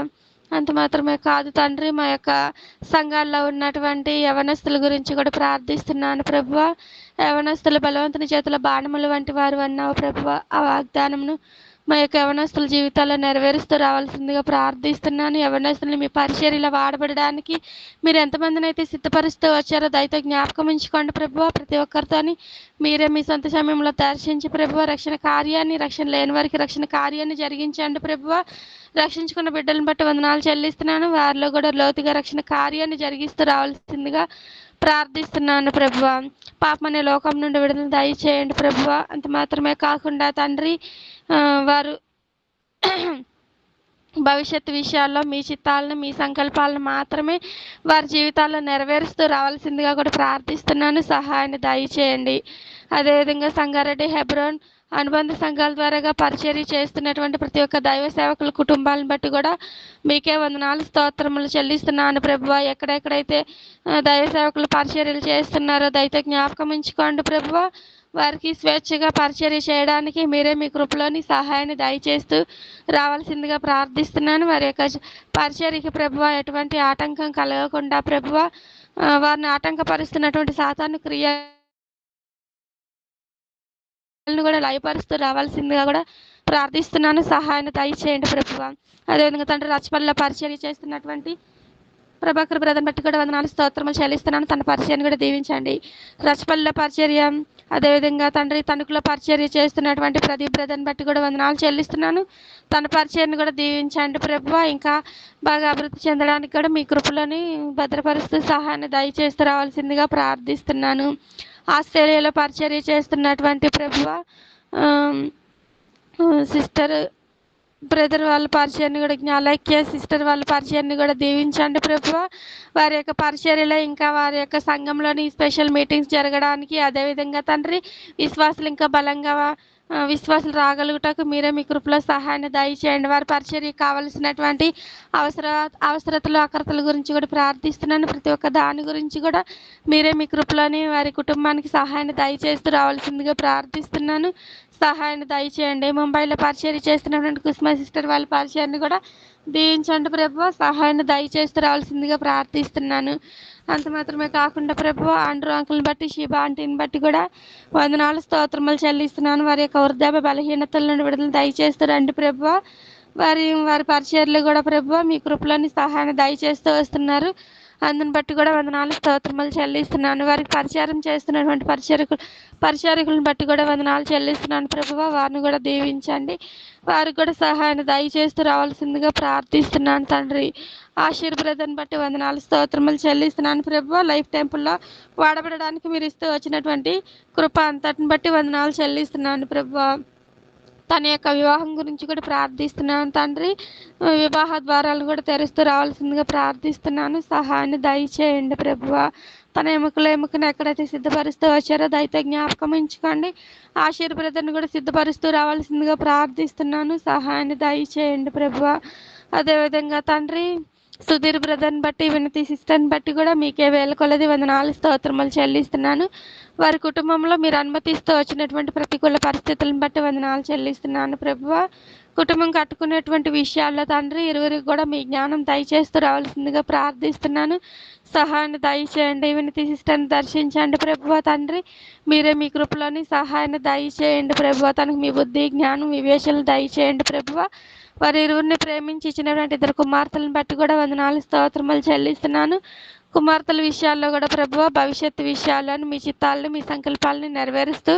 అంత మాత్రమే కాదు తండ్రి, మా యొక్క సంఘాల్లో ఉన్నటువంటి యవనస్తుల గురించి కూడా ప్రార్థిస్తున్నాను ప్రభువా. యవనస్తుల బలవంతుని చేతుల బాణములు వంటి వారు అన్నావు ప్రభువా. ఆ వాగ్దానమును మా యొక్క యవనస్తుల జీవితాల్లో నెరవేరుస్తూ రావాల్సిందిగా ప్రార్థిస్తున్నాను. యవనస్తుల్ని మీ పరిచర్యలో వాడబడడానికి మీరు ఎంతమందిని అయితే సిద్ధపరుస్తూ వచ్చారో దయతో జ్ఞాపకం ఉంచుకోండి ప్రభువా. ప్రతి ఒక్కరితోని మీరే మీ సొంత సమయంలో దర్శించి ప్రభువా రక్షణ కార్యాన్ని, రక్షణ లేని వారికి రక్షణ కార్యాన్ని జరిగించండి ప్రభువా. రక్షించుకున్న బిడ్డలను బట్టి వందనాలు చెల్లిస్తున్నాను. వారిలో కూడా లోతుగా రక్షణ కార్యాన్ని జరిగిస్తూ రావాల్సిందిగా ప్రార్థిస్తున్నాను ప్రభువా. పాపమనే లోకం నుండి విడుదల దయచేయండి ప్రభువా. అంత మాత్రమే కాకుండా తండ్రి, వారు భవిష్యత్తు విషయాల్లో మీ చిత్తాలను, మీ సంకల్పాలను మాత్రమే వారి జీవితాల్లో నెరవేరుస్తూ రావాల్సిందిగా కూడా ప్రార్థిస్తున్నాను. సహాయాన్ని దయచేయండి. అదేవిధంగా సంగారెడ్డి, హెబ్రోన్ అనుబంధ సంఘాల ద్వారాగా పరిచర్య చేస్తున్నటువంటి ప్రతి ఒక్క దైవ సేవకుల కుటుంబాలను బట్టి కూడా మీకే వందనాలు స్తోత్రములు చెల్లిస్తున్నాను ప్రభువా. ఎక్కడెక్కడైతే దైవ సేవకులు పరిచర్యలు చేస్తున్నారో దయతో జ్ఞాపకం ఉంచుకోండి ప్రభువా. వారికి స్వేచ్ఛగా పరిచర్య చేయడానికి మీరే మీ కృపలోని సహాయాన్ని దయచేస్తూ రావాల్సిందిగా ప్రార్థిస్తున్నాను. వారి యొక్క పరిచర్యకి ప్రభువా ఎటువంటి ఆటంకం కలగకుండా ప్రభువా వారిని ఆటంకపరుస్తున్నటువంటి సాతాను క్రియలను కూడా లయపరుస్తూ రావాల్సిందిగా కూడా ప్రార్థిస్తున్నాను. సహాయాన్ని దయచేయండి ప్రభువా. అదేవిధంగా తండ్రి రచపల్లిలో పరిచర్య చేస్తున్నటువంటి ప్రభాకర్ బ్రదర్ని బట్టి కూడా వందనాలు స్తోత్రములు చెల్లిస్తున్నాను. తన పరిచర్యను కూడా దీవించండి. రచపల్లిలో పరిచర్య, అదేవిధంగా తండ్రి తణుకులో పరిచర్య చేస్తున్నటువంటి ప్రదీప్ బ్రదర్ని బట్టి కూడా వందనాలు చెల్లిస్తున్నాను. తన పరిచర్యను కూడా దీవించండి ప్రభువా. ఇంకా బాగా అభివృద్ధి చెందడానికి కూడా మీ కృపలోని భద్రపరుస్తూ సహాయాన్ని దయచేస్తూ రావాల్సిందిగా ప్రార్థిస్తున్నాను. ఆస్ట్రేలియాలో పరిచర్య చేస్తున్నటువంటి ప్రభువా సిస్టర్ బ్రదర్ వాళ్ళ పరిచయాన్ని కూడా, జ్ఞాలక్య సిస్టర్ వాళ్ళ పరిచయాన్ని కూడా దీవించండి ప్రభువా. వారి యొక్క పరిచర్యలో ఇంకా వారి యొక్క సంఘంలోని స్పెషల్ మీటింగ్స్ జరగడానికి, అదేవిధంగా తండ్రి విశ్వాసులు ఇంకా బలంగా విశ్వాసులు రాగలుగుటకు మీరే మీ కృపలో సహాయాన్ని దయచేయండి. వారి పరిచర్యకు కావలసినటువంటి అవసరతలు, అక్రతల గురించి కూడా ప్రార్థిస్తున్నాను. ప్రతి ఒక్క దాని గురించి కూడా మీరే మీ కృపలోని వారి కుటుంబానికి సహాయాన్ని దయచేస్తూ రావాల్సిందిగా ప్రార్థిస్తున్నాను. సహాయాన్ని దయచేయండి. ముంబైలో పరిచర్య చేస్తున్నటువంటి కుస్మా సిస్టర్ వాళ్ళ పరిచయాన్ని కూడా దీవించండి ప్రభువా. సహాయాన్ని దయచేస్తూ రావాల్సిందిగా ప్రార్థిస్తున్నాను. అంత మాత్రమే కాకుండా ప్రభువా ఆండ్రూ అంకుల్ని బట్టి, షీబా ఆంటీని బట్టి కూడా వందనాలు స్తోత్రములు చెల్లిస్తున్నాను. వారి యొక్క వృద్ధాప్య బలహీనతల నుండి విడుదల దయచేస్తూ రండి ప్రభువా. వారి పరిచర్యలు కూడా ప్రభువా మీ కృపలోని సహాయాన్ని దయచేస్తూ వస్తున్నారు. అందుని బట్టి కూడా వందనాలు స్తోత్రములు చెల్లిస్తున్నాను. వారికి పరిచారం చేస్తున్నటువంటి పరిచారకులను బట్టి కూడా వందనాలు చెల్లిస్తున్నాను ప్రభువా. వారిని కూడా దీవించండి. వారికి కూడా సహాయాన్ని దయచేస్తూ రావాల్సిందిగా ప్రార్థిస్తున్నాను తండ్రి. ఆశీర్ బ్రదర్ని బట్టి వందనాలు స్తోత్రములు చెల్లిస్తున్నాను ప్రభువా. లైఫ్ టెంపుల్లో వాడబడడానికి మీరు ఇస్తూ వచ్చినటువంటి కృప అంతటిని బట్టి వందనాలు చెల్లిస్తున్నాను ప్రభువా. తన యొక్క వివాహం గురించి కూడా ప్రార్థిస్తున్నాను తండ్రి. వివాహ ద్వారాలను కూడా తెరుస్తూ రావాల్సిందిగా ప్రార్థిస్తున్నాను. సహాయాన్ని దయచేయండి ప్రభువా. తన ఎముకను ఎక్కడైతే సిద్ధపరుస్తూ వచ్చారో దయతో జ్ఞాపకం ఉంచుకోండి. ఆశీర్ బ్రదర్ని కూడా సిద్ధపరుస్తూ రావాల్సిందిగా ప్రార్థిస్తున్నాను. సహాయాన్ని దయచేయండి ప్రభువా. అదేవిధంగా తండ్రి సుధీర్ బ్రదర్ని బట్టి, వినతి సిస్టర్ని బట్టి కూడా మీకే వేల కొలది వందనాలు స్తోత్రములు చెల్లిస్తున్నాను. వారి కుటుంబంలో మీరు అనుమతిస్తూ వచ్చినటువంటి ప్రతికూల పరిస్థితులను బట్టి వందనాలు చెల్లిస్తున్నాను ప్రభువా. కుటుంబం కట్టుకునేటువంటి విషయాల్లో తండ్రి ఇరువురికి కూడా మీ జ్ఞానం దయచేస్తూ రావాల్సిందిగా ప్రార్థిస్తున్నాను. సహాయాన్ని దయచేయండి. వినతి సిస్టర్ని దర్శించండి ప్రభువా తండ్రి. మీరే మీ కృపలోని సహాయాన్ని దయచేయండి ప్రభువా. తనకు మీ బుద్ధి, జ్ఞానం, వివేచనలు దయచేయండి ప్రభువా. వారి ఇరువురిని ప్రేమించి ఇచ్చినటువంటి ఇద్దరు కుమార్తెలను బట్టి కూడా వందనాలు స్తోత్రములు చెల్లిస్తున్నాను. కుమార్తెల విషయాల్లో కూడా ప్రభువా భవిష్యత్తు విషయాలను మీ చిత్తాలను మీ సంకల్పాలను నెరవేరుస్తూ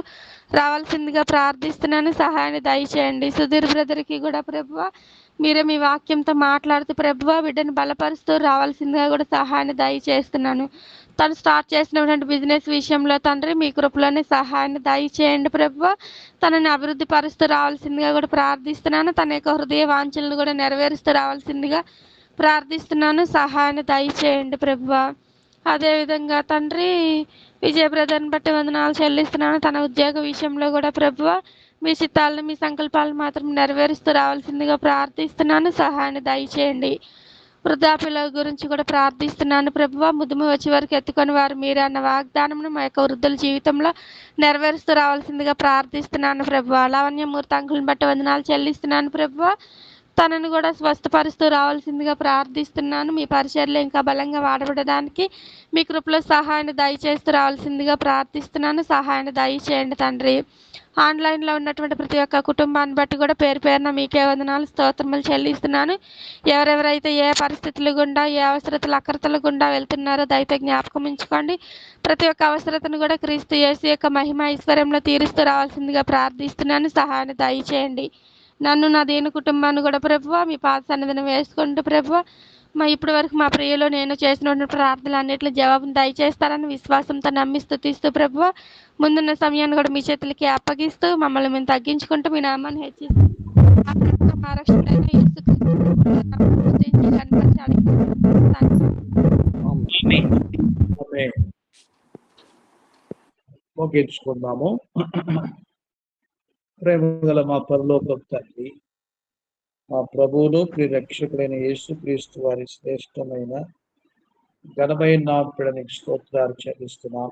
రావాల్సిందిగా ప్రార్థిస్తున్నాను. సహాయాన్ని దయచేయండి. సుధీర్ బ్రదర్కి కూడా ప్రభువా మీరే మీ వాక్యంతో మాట్లాడుతూ ప్రభువా బిడ్డను బలపరుస్తూ రావాల్సిందిగా కూడా సహాయాన్ని దయచేస్తున్నాను. తను స్టార్ట్ చేసినటువంటి బిజినెస్ విషయంలో తండ్రి మీ కృపలోనే సహాయాన్ని దయచేయండి ప్రభువా. తనని అభివృద్ధి పరుస్తూ రావాల్సిందిగా కూడా ప్రార్థిస్తున్నాను. తన యొక్క హృదయ వాంఛలను కూడా నెరవేరుస్తూ రావాల్సిందిగా ప్రార్థిస్తున్నాను. సహాయాన్ని దయచేయండి ప్రభువా. అదేవిధంగా తండ్రి విజయ బ్రదర్ని బట్టి వందనాలు చెల్లిస్తున్నాను. తన ఉద్యోగ విషయంలో కూడా ప్రభువా మీ చిత్తాలను మీ సంకల్పాలను మాత్రం నెరవేరుస్తూ రావాల్సిందిగా ప్రార్థిస్తున్నాను. సహాయాన్ని దయచేయండి. వృద్ధాప్యుల గురించి కూడా ప్రార్థిస్తున్నాను ప్రభువా. ముదుము వచ్చే వరకు ఎత్తుకొని వారు మీరే అన్న వాగ్దానమును మా యొక్క వృద్ధుల జీవితంలో నెరవేరుస్తూ రావాల్సిందిగా ప్రార్థిస్తున్నాను ప్రభువా. లావణ్యమూర్తి అంకుల్ని బట్టి వందనాలు చెల్లిస్తున్నాను ప్రభువా. తనను కూడా స్వస్థపరుస్తూ రావాల్సిందిగా ప్రార్థిస్తున్నాను. మీ పరిచర్లో ఇంకా బలంగా వాడబడడానికి మీ కృపలో సహాయాన్ని దయచేస్తూ రావాల్సిందిగా ప్రార్థిస్తున్నాను. సహాయాన్ని దయచేయండి తండ్రి. ఆన్లైన్లో ఉన్నటువంటి ప్రతి ఒక్క కుటుంబాన్ని బట్టి కూడా పేరు పేరున మీకే వందనాలు స్తోత్రములు చెల్లిస్తున్నాను. ఎవరెవరైతే ఏ పరిస్థితులు గుండా ఏ అవసరతలు అక్రతల గుండా వెళ్తున్నారో దయతో జ్ఞాపకం ఉంచుకోండి. ప్రతి ఒక్క అవసరతను కూడా క్రీస్తు యేసు యొక్క మహిమ ఐశ్వర్యంలో తీరుస్తూ రావాల్సిందిగా ప్రార్థిస్తున్నాను. సహాయాన్ని దయచేయండి. నన్ను నా దేని కుటుంబాన్ని కూడా ప్రభువా మీ పాద సన్నిధిని వేసుకుంటూ ప్రభువా ఇప్పటి వరకు మా ప్రియులు నేను చేసినటువంటి ప్రార్థనలు అన్నింటిలో జవాబును దయచేస్తారని విశ్వాసంతో నమ్మి స్తుతిస్తూ ప్రభువా ముందున్న సమయాన్ని కూడా మీ చేతులకి అప్పగిస్తూ మమ్మల్ని మేము తగ్గించుకుంటూ మీ నామాన్ని హెచ్చిస్తూ మా రక్షకుడైన యేసుక్రీస్తు కనపరచాలి. ముగించుకుందాము. ప్రేమగల మా పరలోకపు తండ్రి, మా ప్రభువును ప్రియరక్షకుడైన యేసుక్రీస్తు వారి శ్రేష్టమైన ఘనమైన నామమునకు స్తోత్రాలు చెల్లిస్తున్నాం.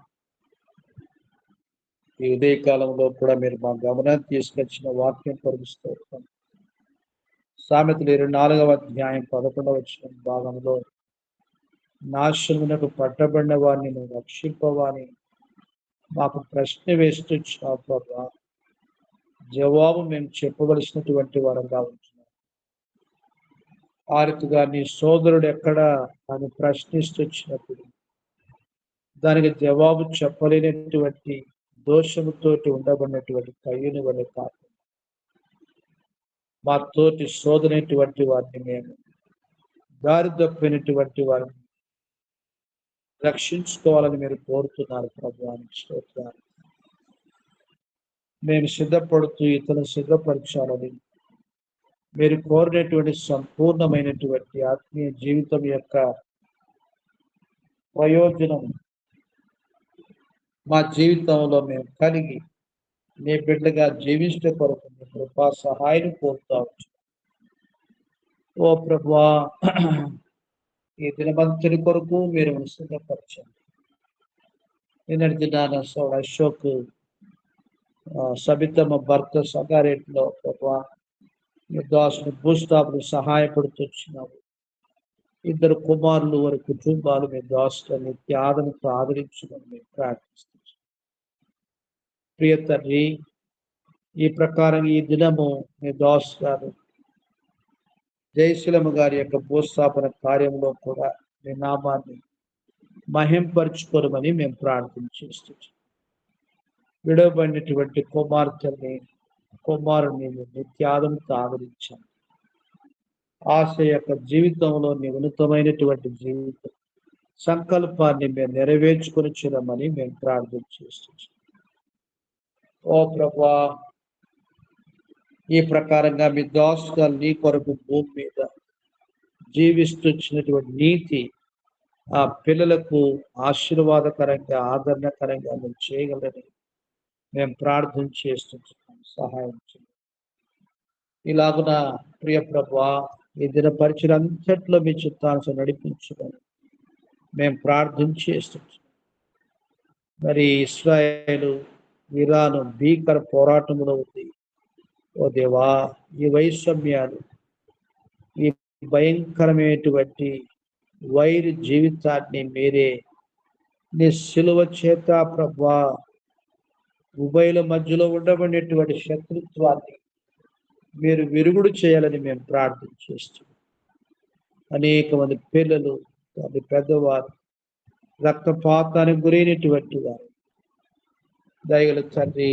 ఈ ఉదయకాలంలో కూడా మీరు మా గమనాన్ని తీసుకొచ్చిన వాక్యం కొరకు స్తోత్రం. సామెతలు 24వ అధ్యాయం 11వ వచనం భాగంలో నాశనమునకు పట్టబడిన వారిని నువ్వు రక్షింపవాని మాకు ప్రశ్న వేస్తున్నావు ప్రభా. జవాబు మేము చెప్పవలసినటువంటి వారంగా ఉంటున్నాం. ఆ రీతిగా నీ సోదరుడు ఎక్కడ అని ప్రశ్నిస్తొచ్చినప్పుడు దానికి జవాబు చెప్పలేనటువంటి దోషముతోటి ఉండబడినటువంటి కయ్యూని వలె కాదు, మా తోటి సోదరైనటువంటి వారిని మేము దారి తప్పినటువంటి వారిని రక్షించుకోవాలని మీరు కోరుతున్నారు ప్రభువానికి స్తోత్రాలు. మేము సిద్ధపడుతూ ఇతరులను సిద్ధపరచాలని మీరు కోరినటువంటి సంపూర్ణమైనటువంటి ఆత్మీయ జీవితం యొక్క ప్రయోజనం మా జీవితంలో మేము కలిగి నీ బిడ్డగా జీవించే కొరకు మీ కృపా సహాయం కోరుతా వచ్చు. ఓ ప్రభువా, ఈ దినమంతటి కొరకు మీరు సిద్ధపరచండి. నిన్నటి దినాన అశోక్ సబితమ్మ భర్త సంగారెడ్డిలో ప్రభువా మీ దాసుని భూస్థాపన సహాయపడుతున్నావు. ఇద్దరు కుమారులు వారి కుటుంబాలు మీ దాసుని నిత్యాదనతో ఆదరించమని మేము ప్రార్థిస్తున్నాం. ప్రియ తండ్రి, ఈ ప్రకారం ఈ దినము మీ దాసు గారు జయశీలమ్మ గారి యొక్క భూస్థాపన కార్యంలో కూడా మీ నామాన్ని మహింపరచుకోరమని మేము ప్రార్థన చేస్తున్నాం. విడవబడినటువంటి కుమారుని నిత్యాదంతో ఆదరించాం. ఆశ యొక్క జీవితంలో నీ ఉన్నతమైనటువంటి జీవితం సంకల్పాన్ని మేము నెరవేర్చుకొని చూడమని మేము ప్రార్థన చేస్తున్నాం. ఓ ప్రభా, ఈ ప్రకారంగా మీ దాసుగా నీ కొరకు భూమి మీద జీవిస్తున్నటువంటి నీతి ఆ పిల్లలకు ఆశీర్వాదకరంగా ఆదరణకరంగా మేము చేయగలని మేము ప్రార్థన చేస్తున్నాం. సహాయం చేయండి. ఇలాగున ప్రియ ప్రభువా ఈ దిన పరిచయంతట్లో మీ చిత్తాన్ని నడిపించుకొని మేము ప్రార్థన చేస్తున్నాం. మరి ఇశ్రాయేలు ఇరాను భీకర పోరాటంలో ఉంది. ఓ దేవా, ఈ వైషమ్యాలు ఈ భయంకరమైనటువంటి వైరి జీవితాన్ని మీరే నీ శిలువ చేత ప్రభువా ఉభయల మధ్యలో ఉండబడినటువంటి శత్రుత్వాన్ని మీరు విరుగుడు చేయాలని మేము ప్రార్థన చేస్తున్నాం. అనేక మంది పిల్లలు, తండ్రి పెద్దవారు, రక్తపాతానికి గురైనటువంటి వారు, దయగల తండ్రి,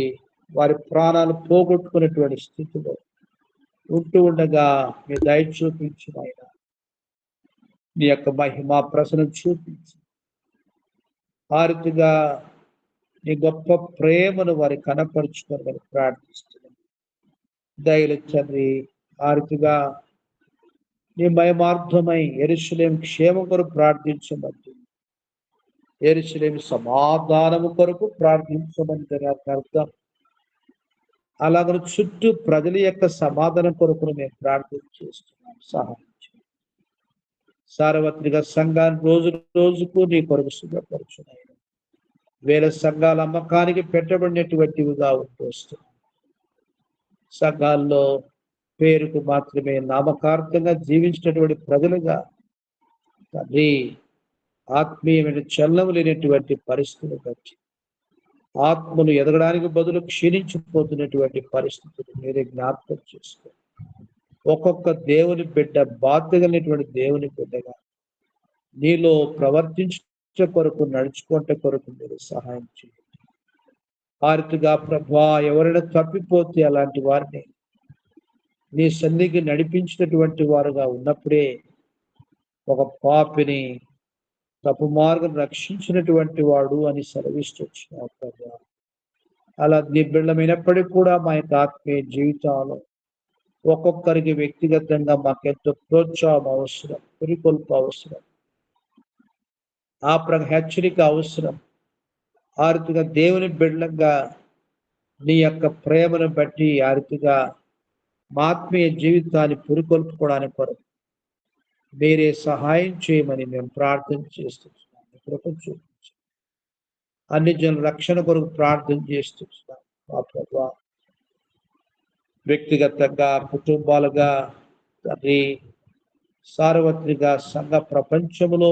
వారి ప్రాణాలు పోగొట్టుకున్నటువంటి స్థితిలో ఉంటూ ఉండగా మీ దయ చూపించిన ఆయన నీ యొక్క మహిమ ప్రసన్నం చూపించి ఆ రీతిగా నీ గొప్ప ప్రేమను వారి కనపరుచుకోవాలని ప్రార్థిస్తున్నాం. దయగల తండ్రి, ఆ రీతిగా నీ మహిమార్థమై యెరూషలేము క్షేమం కొరకు ప్రార్థించమంది, యెరూషలేము సమాధానము కొరకు ప్రార్థించమని దానికి అర్థం. అలాగని చుట్టూ ప్రజల యొక్క సమాధానం కొరకు మేము ప్రార్థన చేస్తున్నాం. సహాయం చేయండి. సార్వత్రిక సంఘాన్ని రోజు రోజుకు నీ కొరకు సిద్ధపరచున్నాయి. వేల సంఘాల అమ్మకానికి పెట్టబడినటువంటివిగా వస్తున్నాయి. సంఘాల్లో పేరుకు మాత్రమే నామకార్థంగా జీవించినటువంటి ప్రజలుగా తండ్రి, ఆత్మీయమైన చలనం లేనటువంటి పరిస్థితులు బట్టి ఆత్మను ఎదగడానికి బదులు క్షీణించిపోతున్నటువంటి పరిస్థితులు మీరే జ్ఞాపకం చేసుకో. ఒక్కొక్క దేవుని బిడ్డ, బాధ్యతమైనటువంటి దేవుని బిడ్డగా నీలో ప్రవర్తించే కొరకు, నడుచుకుంటే కొరకు మీరు సహాయం చేయండి. ఆర్థిగా ప్రభా, ఎవరైనా తప్పిపోతే అలాంటి వారిని నీ సన్నిధికి నడిపించినటువంటి వారుగా ఉన్నప్పుడే ఒక పాపిని తప్పు మార్గం రక్షించినటువంటి వాడు అని సెలవిస్తున్నావు ప్రభా. అలా నీ బిడ్డమైనప్పటికీ కూడా మా యొక్క ఆత్మీయ జీవితాలు ఒక్కొక్కరికి వ్యక్తిగతంగా మాకెంతో ప్రోత్సాహం అవసరం, పురికొల్పు అవసరం, హెచ్చరిక అవసరం. ఆ రీతిగా దేవుని బిడ్డలంగా నీ యొక్క ప్రేమను బట్టి ఆ రీతిగా మా ఆత్మీయ జీవితాన్ని పురికొల్పుకోవడానికి కొరకు మీరే సహాయం చేయమని మేము ప్రార్థన చేస్తున్నాం. కృప చూపించు. అన్ని జనుల రక్షణ కొరకు ప్రార్థన చేస్తున్నాం మా ప్రభువా. వ్యక్తిగతంగా, కుటుంబాలుగా, తండ్రి, సార్వత్రిక సంఘ ప్రపంచంలో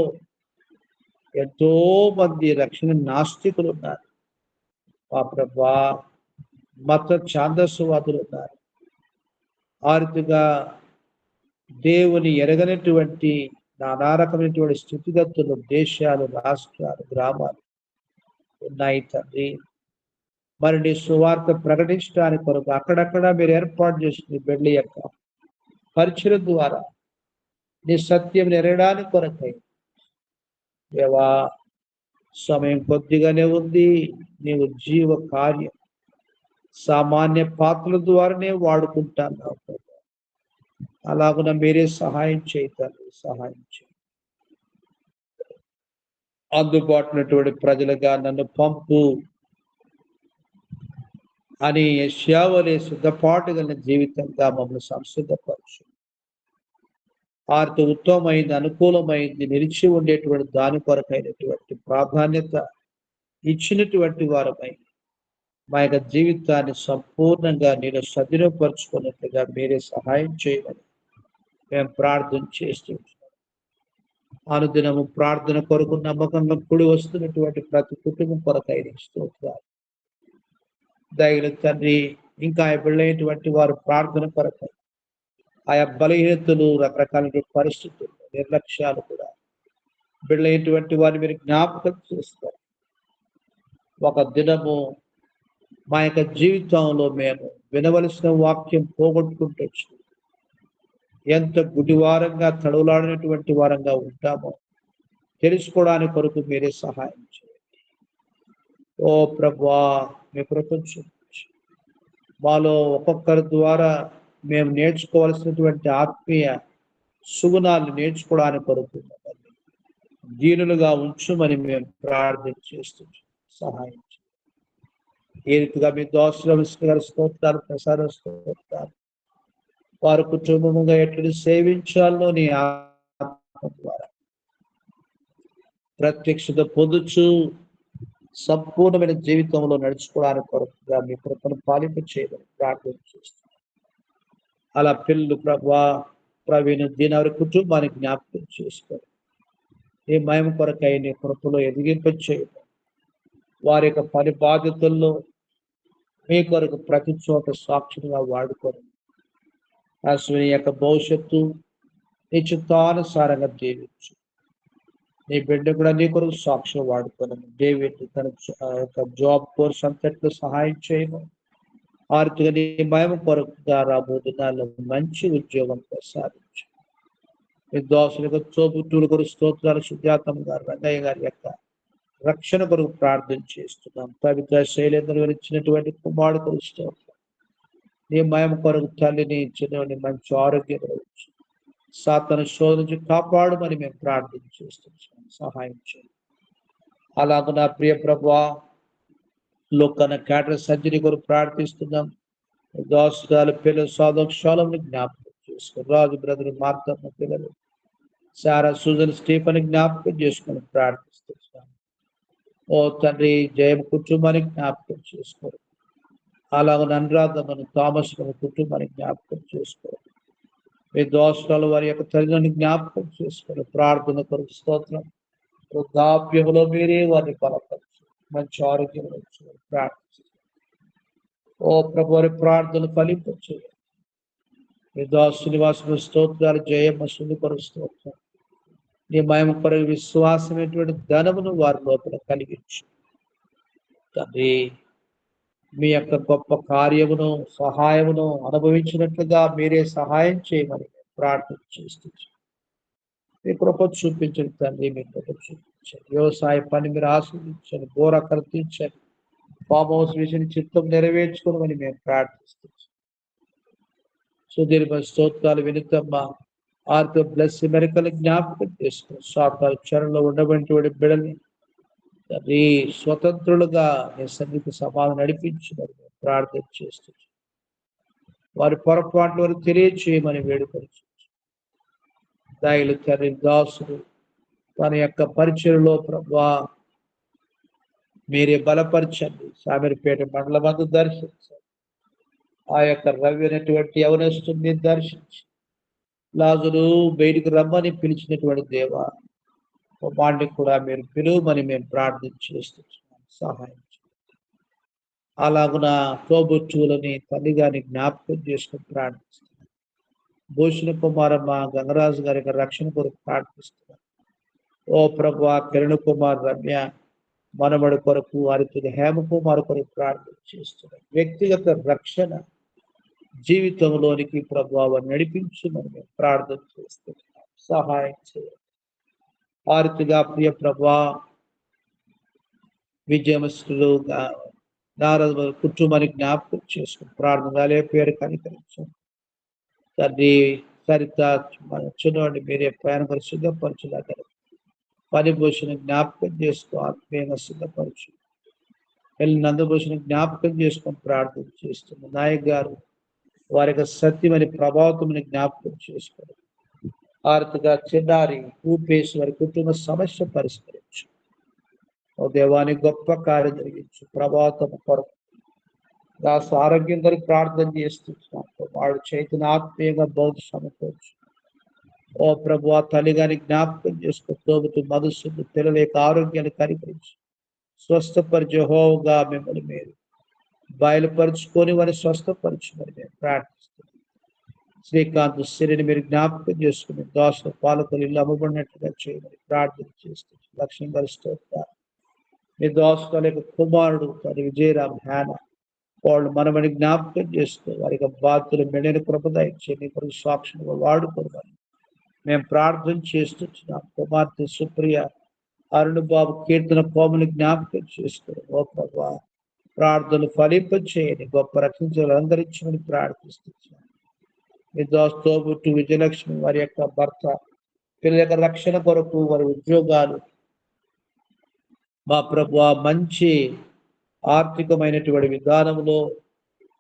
ఎంతో మంది రక్షణ నాస్తికులు ఉన్నారు మా ప్రభువా. మత ఛాందస్సువాదులు ఉన్నారు. ఆ రీతిగా దేవుని ఎరగనటువంటి నానా రకమైనటువంటి స్థితిగతులు, దేశాలు, రాష్ట్రాలు, గ్రామాలు ఉన్నాయి తండ్రి. మరి నీ సువార్త ప్రకటించడానికి కొరకు అక్కడక్కడ మీరు ఏర్పాటు చేసిన బిడ్డల యొక్క పరిచయం ద్వారా నీ సత్యం ఎరగడానికి కొరకై దేవా, సమయం కొద్దిగానే ఉంది. నీవు జీవ కార్యం సామాన్య పాత్రల ద్వారానే వాడుకుంటాను. అలాగున మీరే సహాయం చేయాలి, సహాయం చేయండి. అందుబాటునటువంటి ప్రజలుగా నన్ను పంపు అని యెషయావలే సిద్ధపాటు కలిగిన జీవితంగా మమ్మల్ని సంసిద్ధపరచు. ఆర్తి ఉత్తమమైంది, అనుకూలమైంది, నిలిచి ఉండేటువంటి దాని కొరకైనటువంటి ప్రాధాన్యత ఇచ్చినటువంటి వారమై మా యొక్క జీవితాన్ని సంపూర్ణంగా నేను సద్వినియోగపరుచుకున్నట్లుగా మీరే సహాయం చేయమని మేము ప్రార్థన చేస్తున్నాం. అనుదినము ప్రార్థన కొరకు నమ్మకంగా కూడి వస్తున్నటువంటి ప్రతి కుటుంబం కొరకైన స్తోత్రాలు. దయగల తండ్రి, ఇంకా బిళ్ళైనటువంటి వారు ప్రార్థన కొరకై ఆయా బలహీనతలు, రకరకాల పరిస్థితులు, నిర్లక్ష్యాలు కూడా బిళ్ళైనటువంటి వారిని మీరు జ్ఞాపకం చేస్తారు. ఒక దినము మా యొక్క జీవితంలో మేము వినవలసిన వాక్యం పోగొట్టుకుంటూ ఎంత గుడివారంగా, తడువులాడినటువంటి వారంగా ఉంటామో తెలుసుకోవడానికి కొరకు మీరే సహాయం చేయండి. ఓ ప్రభువా, మీ కృప చూపించు. మాలో ఒక్కొక్కరి ద్వారా మేము నేర్చుకోవాల్సినటువంటి ఆత్మీయ సుగుణాలు నేర్చుకోవడానికి కొరకు దీనులుగా ఉంచుమని మేము ప్రార్థన చేస్తున్నాం. సహాయం చేయండి. ఏ రీతిగా మీ దోషుల స్తోత్రాలు, ప్రసార స్తోత్రాలు వారి కుటుంబముగా ఎట్లు సేవించాలో నీ ఆత్మ ద్వారా ప్రత్యక్షత పొందుచు సంపూర్ణమైన జీవితంలో నడుచుకోవడానికి కొరకుగా మీ కృపను పాలింప చేయమని ప్రార్థన చేస్తున్నాం. అలా పిల్లలు ప్రభువా, ప్రవీణ దీని వారి కుటుంబానికి జ్ఞాపకం చేసుకోండి. ఈ మహిమ కొరకై నీ కృపలో ఎదిగింప చేయడం, వారి యొక్క పని బాధ్యతల్లో మీ కొరకు ప్రతి చోట సాక్షిగా వాడుకొని అశ్విని యొక్క భవిష్యత్తు నీ చిత్తానుసారంగా దీవించు. నీ బిడ్డ కూడా నీ కొరకు సాక్ష్యం వాడుతున్నాను. డేవిడ్ తన యొక్క జాబ్ కోర్స్ అంతట్లో సహాయం చేయను. ఆర్థిక నీ మహిమ కొరకుగా రాబోతున్న మంచి ఉద్యోగం ప్రసాదించు. మీ దోషులకు తోబుట్టువుల కొరకు స్తోత్రాలు. సుజాతం గారు, రంగయ్య గారి యొక్క రక్షణ కొరకు ప్రార్థన చేస్తున్నాం. పవిత్ర శైలేంద్ర గారు ఇచ్చినటువంటి కుమారుడు కొరకు స్తోత్రం. నీ మహిమ కొరకు తల్లిని ఇచ్చినటువంటి మంచి ఆరోగ్యం కొరకు సాతాను శోధన నుంచి కాపాడమని మేము ప్రార్థన చేస్తున్నాం. సహాయం చేయండి. అలాగే నా ప్రియ ప్రభువా, లోకన క్యాటర్ సర్జరీ కొరకు ప్రార్థిస్తున్నాం. దోషాల పిల్లలు సాధోక్షాలను జ్ఞాపకం చేసుకుని, రాజు బ్రదర్ మార్తమ్మ పిల్లలు సారా సుజన్ స్టీఫన్ జ్ఞాపకం చేసుకుని ప్రార్థిస్తున్నాం. ఓ తండ్రి, జయం కుటుంబాన్ని జ్ఞాపకం చేసుకోరు. అలాగే అనురాధమను థామస్ కుటుంబాన్ని జ్ఞాపకం చేసుకోరు. మీ దోషాలు వారి యొక్క తల్లిని జ్ఞాపకం చేసుకుని ప్రార్థన కొరకు స్తోత్రం. వృద్ధాప్యంలో మీరే వారిని బలపరచు, మంచి ఆరోగ్యం ప్రార్థిస్తారు. ఓ ప్రభు, వారి ప్రార్థన ఫలింపచ్చు. మీ దాసు నివాసులు స్తోత్రాలు. జయమ్మ సుని కొరకు స్తోత్రం. నీ మహిమ కొరకు విశ్వాసమైనటువంటి ధనమును వారి లోపల కలిగించు తండ్రి. మీ యొక్క గొప్ప కార్యమును సహాయమును అనుభవించినట్లుగా మీరే సహాయం చేయమని ప్రార్థన చేస్తుంది. మీ కృప చూపించండి తండ్రి, మీ కృప చూపించండి. వ్యవసాయ పని మీరు ఆస్వాదించండి, బోర కర్తించండి. ఫామ్ హౌస్ విషయం చిత్తం నెరవేర్చుకోమని మేము ప్రార్థిస్తున్నాం. సుదీర్ఘ స్తోత్రాలు. వినితమ్మ ఆర్థిక బ్లెస్ మెరికలు జ్ఞాపకం చేసుకుని సాకాల చరణలో ఉండబడినటువంటి బిడల్ని తండ్రి స్వతంత్రులుగా నీ సన్నిధి సమాధానం నడిపించమని మేము ప్రార్థన చేస్తున్నాం. వారి పొరపాట్లు వారు తెలియచేయమని వేడుకొచ్చు. దాయిలు తండ్రి దాసుడు తన యొక్క పరిచయలో ప్రభువా మీరే బలపరచండి. సామిరిపేట మండలమందు దర్శించండి. ఆ యొక్క రవి అనేటువంటి యవనస్తుని దర్శించి లాజరు బయటికి రమ్మని పిలిచినటువంటి దేవ, వాడిని కూడా మీరు పిలువమని మేము ప్రార్థన చేస్తున్నాం. సహాయం చేయండి. అలాగున తోబుట్టువులని తల్లిగాని జ్ఞాపకం చేసుకుని ప్రార్థిస్తున్నాం. భూషణ కుమారమ్మ గంగరాజు గారి యొక్క రక్షణ కొరకు ప్రార్థిస్తున్నాం. ఓ ప్రభు, కిరణ్ కుమార్ రమ్య మనమడి కొరకు, వారి హేమకుమార్ కొరకు ప్రార్థన చేస్తున్నాం. వ్యక్తిగత రక్షణ జీవితంలోనికి ప్రభావం నడిపించమని మేము ప్రార్థన చేస్తున్నాం. సహాయం చేయండి. ఆరుతిగా ప్రియ ప్రభా విజయమస్తులుగా నారద కుటుంబాన్ని జ్ఞాపకం చేసుకుని ప్రార్థనలే పేరు కనికరించండి తండ్రి. సరిత మన చిన్నవాడిని మీరే ప్రయాణం సిద్ధపరచులాగా పనిభూషణ జ్ఞాపకం చేసుకో, ఆత్మీయంగా సిద్ధపరచు. వెళ్ళి నందభూషణ జ్ఞాపకం చేసుకొని ప్రార్థన చేస్తున్న నాయక్ గారు వారి యొక్క సత్యమని ప్రభావితమని జ్ఞాపకం చేసుకోండి. ఆర్థిక చిన్నారి ఊపేసి వారి కుటుంబ సమస్య పరిష్కరించు. ఓ దేవానికి గొప్ప కార్యం జరిగించు. ప్రభావితం కొరకు దాసు ఆరోగ్యం కొరకు ప్రార్థన చేస్తున్నాం. వాడు చైతన్య ఆత్మీయంగా బౌద్ధ సమకూర్చు. ఓ ప్రభు, తల్లిగాని జ్ఞాపకం చేసుకోబోతూ మధుసుడు పిల్లల యొక్క ఆరోగ్యాన్ని కనికరించి స్వస్థపరిచే హోగా మిమ్మల్ని మీరు బయలుపరుచుకొని వారిని స్వస్థపరచుమని మేము ప్రార్థిస్తున్నాం. శ్రీకాంత్ సిరిని మీరు జ్ఞాపకం చేసుకుని దోష పాలకులు ఇల్లు అమ్మబడినట్లుగా చేయమని ప్రార్థన చేస్తుంది. లక్ష్మీ గరుస్తోత్ర మీ దోషాల యొక్క కుమారుడు తన విజయరామ్ హ్యాన వాళ్ళు మనమని జ్ఞాపకం చేస్తూ వారి యొక్క బాధ్యులు మెడైన కృపదాయించి నీ కొరకు సాక్షులుగా వాడుకోమని మేము ప్రార్థన చేస్తున్నాం. కుమార్తె సుప్రియ అరుణ్ బాబు కీర్తన కోమని జ్ఞాపకం చేసుకుని ఓ ప్రభా ప్రార్థనలు ఫలింపచేయని గొప్ప రక్షించాలు అలంకరించమని ప్రార్థిస్తున్నాం. మీ దోస్తోబుట్టు విజయలక్ష్మి వారి యొక్క భర్త పిల్లల యొక్క రక్షణ కొరకు వారి ఉద్యోగాలు మా ప్రభు మంచి ఆర్థికమైనటువంటి విధానంలో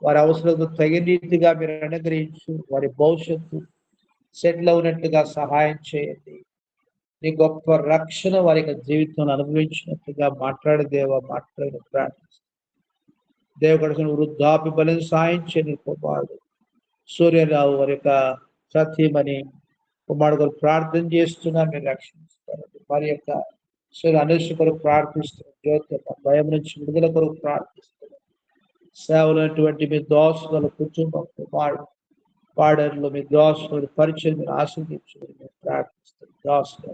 వారి అవసరాలకు తగిన రీతిగా మీరు అనుగ్రహించు. వారి భవిష్యత్తు సెటిల్ అవునట్లుగా సహాయం చేయండి. నీ గొప్ప రక్షణ వారి యొక్క జీవితంలో అనుభవించినట్లుగా మాట్లాడే ప్రార్థిస్తాం. దేవుడు వృద్ధాపి బలం సాయం చేయని కుమారుడు సూర్యరావు వారి యొక్క సత్యమని కుమారుడు గారు ప్రార్థన చేస్తున్నా మీరు రక్షిస్తారు. వారి యొక్క అనుష్య కొరకు ప్రార్థిస్తున్నారు. జ్యోతి భయం నుంచి విడుదల కొరకు ప్రార్థిస్తున్నారు. సేవలైనటువంటి మీ దోషుల కుటుంబం కుమారుడు పాడర్లో మీ దోషులు పరిచయం మీరు ఆశీర్దించమని మేము ప్రార్థిస్తాం. దోషులు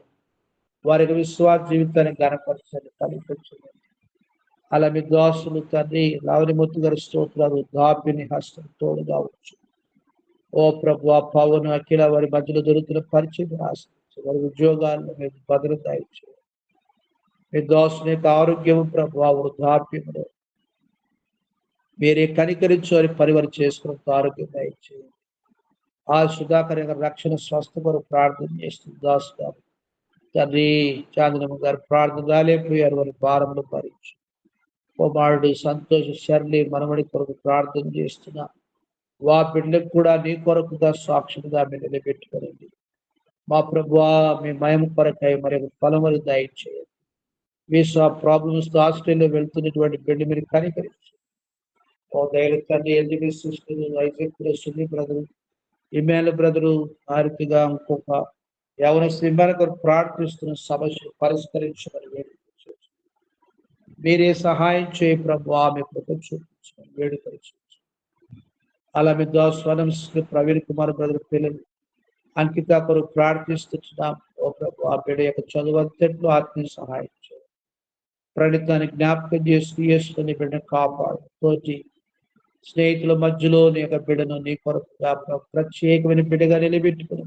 వారికి విశ్వాస జీవితాన్ని గణపరచండి, కనిపించండి. అలా మీ దోషులు తండ్రి లావణిమూర్తి గారి స్తోత్రాలు దాపిని హస్తం తోడుగా వచ్చు. ఓ ప్రభు ఆ పవన్ అఖిల వారి మధ్యలో దొరుకుతున్న పరిచయం ఆశించు. వారి ఉద్యోగాల్లో మీరు భద్రత ఇచ్చు. మీ దోషుని యొక్క ఆరోగ్యం ప్రభు ఆ వృద్ధాప్యంలో మీరే కనికరించు అని పరివారు చేసుకున్న ఆరోగ్యంగా ఇచ్చేయండి. ఆ సుధాకర్ గారి రక్షణ స్వస్థ కొరకు ప్రార్థన చేస్తుంది. దాసు గారు తండ్రి చాందనమ్మ గారు ప్రార్థన రాలేకపోయారు, వారి భారంలో భరించు. కుమారుడు సంతోష్ శర్లి మనమడి కొరకు ప్రార్థన చేస్తున్నా. వా బిడ్డలకు కూడా నీ కొరకుగా సాక్షిగా మీరు నిలబెట్టుకోనండి. మా ప్రభువా మీ మయం కొరకై మరి ఫలములు దయచేయండి. మీ ప్రాబ్లమ్స్ తో ఆస్ట్రేలియా వెళ్తున్నటువంటి బిడ్డ మీరు కనికరించు. ఓ దైవ తండ్రి ఎల్జీ సిస్టర్ ఐజక్ సున్ని బ్రదరు ఇమేల్ బ్రదరు ఆరితిగా ఇంకొక ఎవరి సింబాల కొరకు ప్రార్థిస్తున్న సమస్య పరిష్కరించమని వేడుకొచ్చు. మీరే సహాయం చేయ ప్రభు ఆమె కృప చూపించమని వేడుకొచ్చు. అలా మీ స్వనం ప్రవీణ్ కుమార్ బ్రదర్ పిల్లలు అంకిత కొరకు ప్రార్థిస్తున్నాం. ఓ ప్రభు ఆ బిడ్డ యొక్క చదువు అంతట్లో ఆత్మీయ సహాయం చేయండి. ప్రణితాన్ని జ్ఞాపకం చేసుకుని బిడ్డను కాపాడు. తోటి స్నేహితుల మధ్యలో నీ యొక్క బిడ్డను నీ కొరకు ప్రత్యేకమైన బిడ్డగా నిలబెట్టుకుని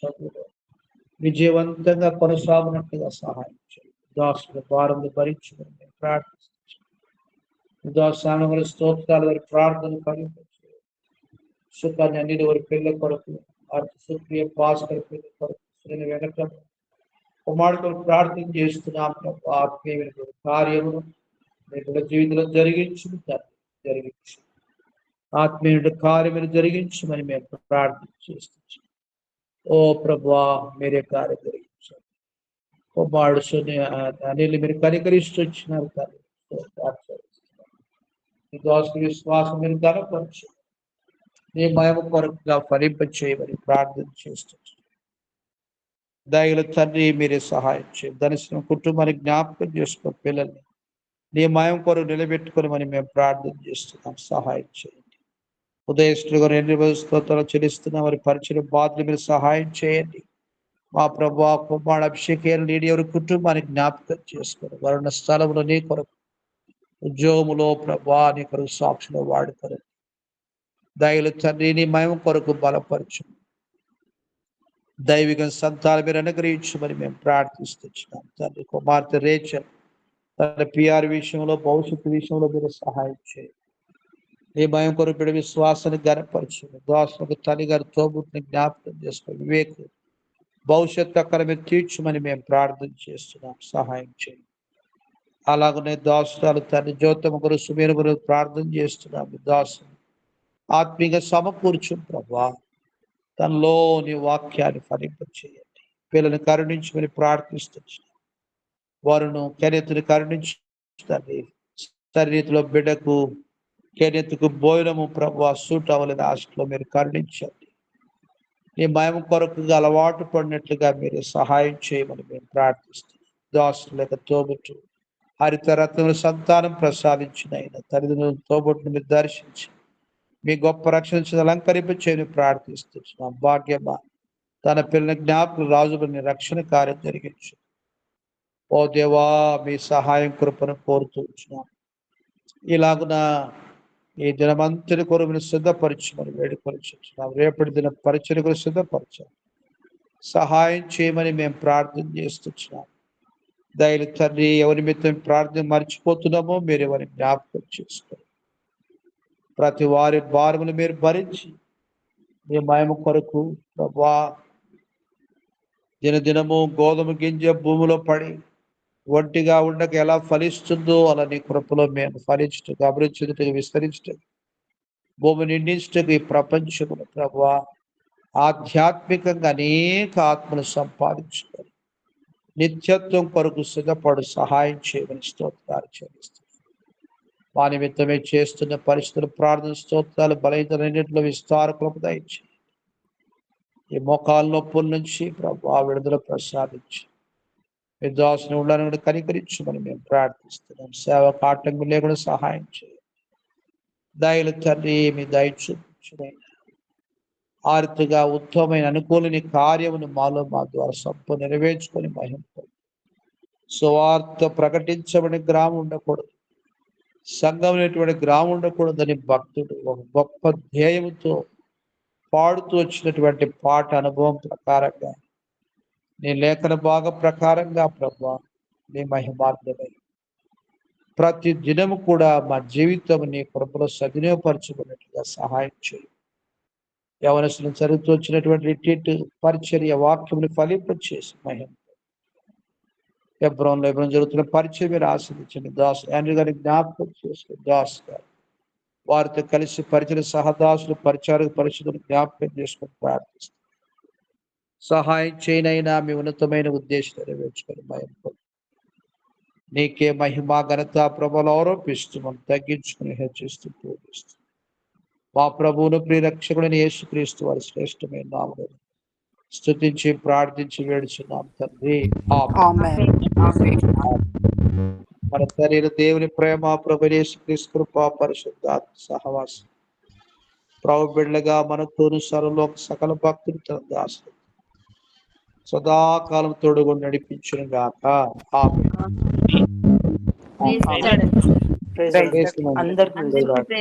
చదువులో విజయవంతంగా కొనసాగినట్లుగా సహాయం చేయండి. దాసుల భారంలో భరించుకుని మేము ప్రార్థిస్తున్నాం. దాసానుల స్తోత్రాలు వారి ప్రార్థన కలిగించు. సుఖాన్ని అన్ని వారి పిల్లల కొరకు సుప్రియ భాస్కర్ పిల్లల కొరకు శ్రీని వెనక కుమారుడు కొరకు ప్రార్థన చేస్తున్నాం. ఆత్మీయ కార్యమును మీ జీవితంలో జరిగించు. ఆత్మీయుడు కార్యములు జరిగించమని మేము ప్రార్థన చేస్తున్నాం. ఓ ప్రభువా మీరే కార్యం జరిగించండి. కుమారుడు అనిల్ మీరు కనికరిస్తూ వచ్చినారు. విశ్వాసం మీరు గనపరచు. నీ మహిమ కొరకుగా ఫలింప చేయమని ప్రార్థన చేస్తున్నాం. దయల తండ్రి మీరే సహాయం చేయండి. దర్శనం కుటుంబాన్ని జ్ఞాపకం చేసుకున్న పిల్లల్ని నీ మహిమ కొరకు నిలబెట్టుకోమని మేము ప్రార్థన చేస్తున్నాం. సహాయం చేయండి. ఉదయశ్రీ గారు ఎన్ని స్తోత్రాలు చెల్లిస్తున్న వారి పరిచయం బాధలు మీరు సహాయం చేయండి. మా ప్రభు కుమారుడు అభిషేకం లేని ఎవరి కుటుంబాన్ని జ్ఞాపకం చేసుకుని వారున్న స్థలంలో నీ కొరకు ఉద్యోగములో ప్రభా నీ కొరకు సాక్షిలో వాడుతారు. దయలు తండ్రి నీ మహిమ కొరకు బలపరచు. దైవిక సంతానం మీరు అనుగ్రహించమని మేము ప్రార్థిస్తున్నాం. తండ్రి కుమార్తె రేచల్ తన పిఆర్ విషయంలో భవిష్యత్తు విషయంలో మీరు సహాయం చేయండి. నీ భయం కొరకు బిడ్డ విశ్వాసాన్ని గనపరచు. దోషకు తల్లి గారి తోబుట్టుని జ్ఞాపకం చేసుకో. వివేక్ భవిష్యత్తు అక్కడ మీరు తీర్చమని మేము ప్రార్థన చేస్తున్నాం. సహాయం చేయండి. అలాగనే దోషాలు తల్లి జ్యోతమ గురు సుమీర గురు ప్రార్థన చేస్తున్నాం. దోషం ఆత్మీయంగా సమకూర్చు ప్రభా. తనలో నీ వాక్యాన్ని ఫలింపచేయండి. పిల్లల్ని కరుణించమని ప్రార్థిస్తున్నాం. వారును కెనెత్తుని కరుణించండి. శరీరలో బిడ్డకు కెనెత్తుకు భోజనము ప్రభు సూట్ అవ్వలేని ఆశలో మీరు కరుణించండి. నీ మహిమ కొరకుగా అలవాటు పడినట్లుగా మీరు సహాయం చేయమని మేము ప్రార్థిస్తున్నాం. దాసులకు తోబుట్టు హరితరత్నముల సంతానం ప్రసాదించిన ఆయన తల్లిదండ్రుల తోబుట్టును మీరు దర్శించి మీ గొప్ప రక్షణ అలంకరింప చేయని ప్రార్థిస్తున్నాం. భాగ్యమా తన పిల్లల జ్ఞాపకులు రాజుని రక్షణ కార్యం జరిగించు. ఓ దేవా మీ సహాయం కృపను కోరుతున్నాం. ఇలాగున ఈ దినమంతటి కొరకు సిద్ధపరచమని వేడుకొనిచున్నాం. రేపటి దిన పరిచయకు సిద్ధపరచాలి. సహాయం చేయమని మేము ప్రార్థన చేస్తున్నాం. దయలు తండ్రి ఎవరి మిత్రం ప్రార్థన మర్చిపోతున్నామో మీరు ఎవరిని జ్ఞాపకం చేసుకోండి. ప్రతి వారి భారములు మీరు భరించి మీ మహిమ కొరకు ప్రభా దినదినము గోధుమ గింజ భూమిలో పడి ఒంటిగా ఉండక ఎలా ఫలిస్తుందో అలా నీ కృపలో మేము ఫలించటకు అభివృద్ధికి విస్తరించటకు భూమి నిండించటకు ఈ ప్రపంచమును ప్రభా ఆధ్యాత్మికంగా అనేక ఆత్మను సంపాదించుకొని నిత్యత్వం కొరకు సిద్ధపడు సహాయం చేయమని స్తోత్రాలు చెల్లిస్తున్నాం. మా నిమిత్తమే చేస్తున్న పరిస్థితులు ప్రార్థన స్తోత్రాలు బలహీనతలన్నింటిలో విస్తారకులకు దయచేయండి. ఈ మోకాళ్ళ నొప్పుల నుంచి ప్రభు విడుదల ప్రసాదించి మీ దాసుని ఉండాలని కనికరించమని మేము ప్రార్థిస్తున్నాం. సేవకు ఆటంకం లేకుండా సహాయం చేయండి. దయలు తండ్రి మీ దయ చూపించండి. ఆ రీతిగా ఉత్తమమైన అనుకూలని కార్యమును మాలో మా ద్వారా సంపూర్ణ నెరవేర్చుకొని మహిమ సువార్త ప్రకటించబడిన గ్రామం ఉండకూడదు, సంఘం అనేటువంటి గ్రామం ఉండకూడదని భక్తుడు ఒక గొప్ప ధ్యేయంతో పాడుతూ వచ్చినటువంటి పాట అనుభవం ప్రకారంగా నీ లేఖన భాగ ప్రకారంగా ప్రభా నీ మహిమార్థమై ప్రతి దినము కూడా మా జీవితం నీ కృపలో సద్వినియోగపరచుకున్నట్టుగా సహాయం చేయి. యవనస్తులు జరుగుతూ వచ్చినటువంటి రిట్రీట్ పరిచర్య వాక్యముని ఫలింపచేసి మహిమ ఎబ్రోన్లో జరుగుతున్న పరిచయం మీరు ఆస్వాదించండి. దాస్ యాండ్రూ గారిని జ్ఞాపకం చేసుకుని దాస్ గారు వారితో కలిసి పరిచయ సహదాసులు పరిచారక పరిశుద్ధులు జ్ఞాపకం చేసుకుని ప్రార్థిస్తాం. సహాయం చేయనైనా మీ ఉన్నతమైన ఉద్దేశం నెరవేర్చుకొని మహిమ నీకే మహిమ ఘనత ప్రభువులు ఆరోపిస్తూ మనం తగ్గించుకుని హెచ్చిస్తూ పూజిస్తూ మా ప్రభువును ప్రియరక్షకుడైన యేసుక్రీస్తు వారి శ్రేష్టమైన నామములో స్తుతించి ప్రార్థించి వేడుచున్నాం తండ్రి. ఆమేన్. మన శరీర దేవుని ప్రేమ ప్రభు యేసుక్రీస్తు కృప పరిశుద్ధాత్మ సహవాసం ప్రభు బిడ్డలుగా మనతోను సర్వలోక సకల భక్తులు తన దాసులు సదాకాలం తోడుగా నడిపించును గాక. ఆమేన్. అందరికీ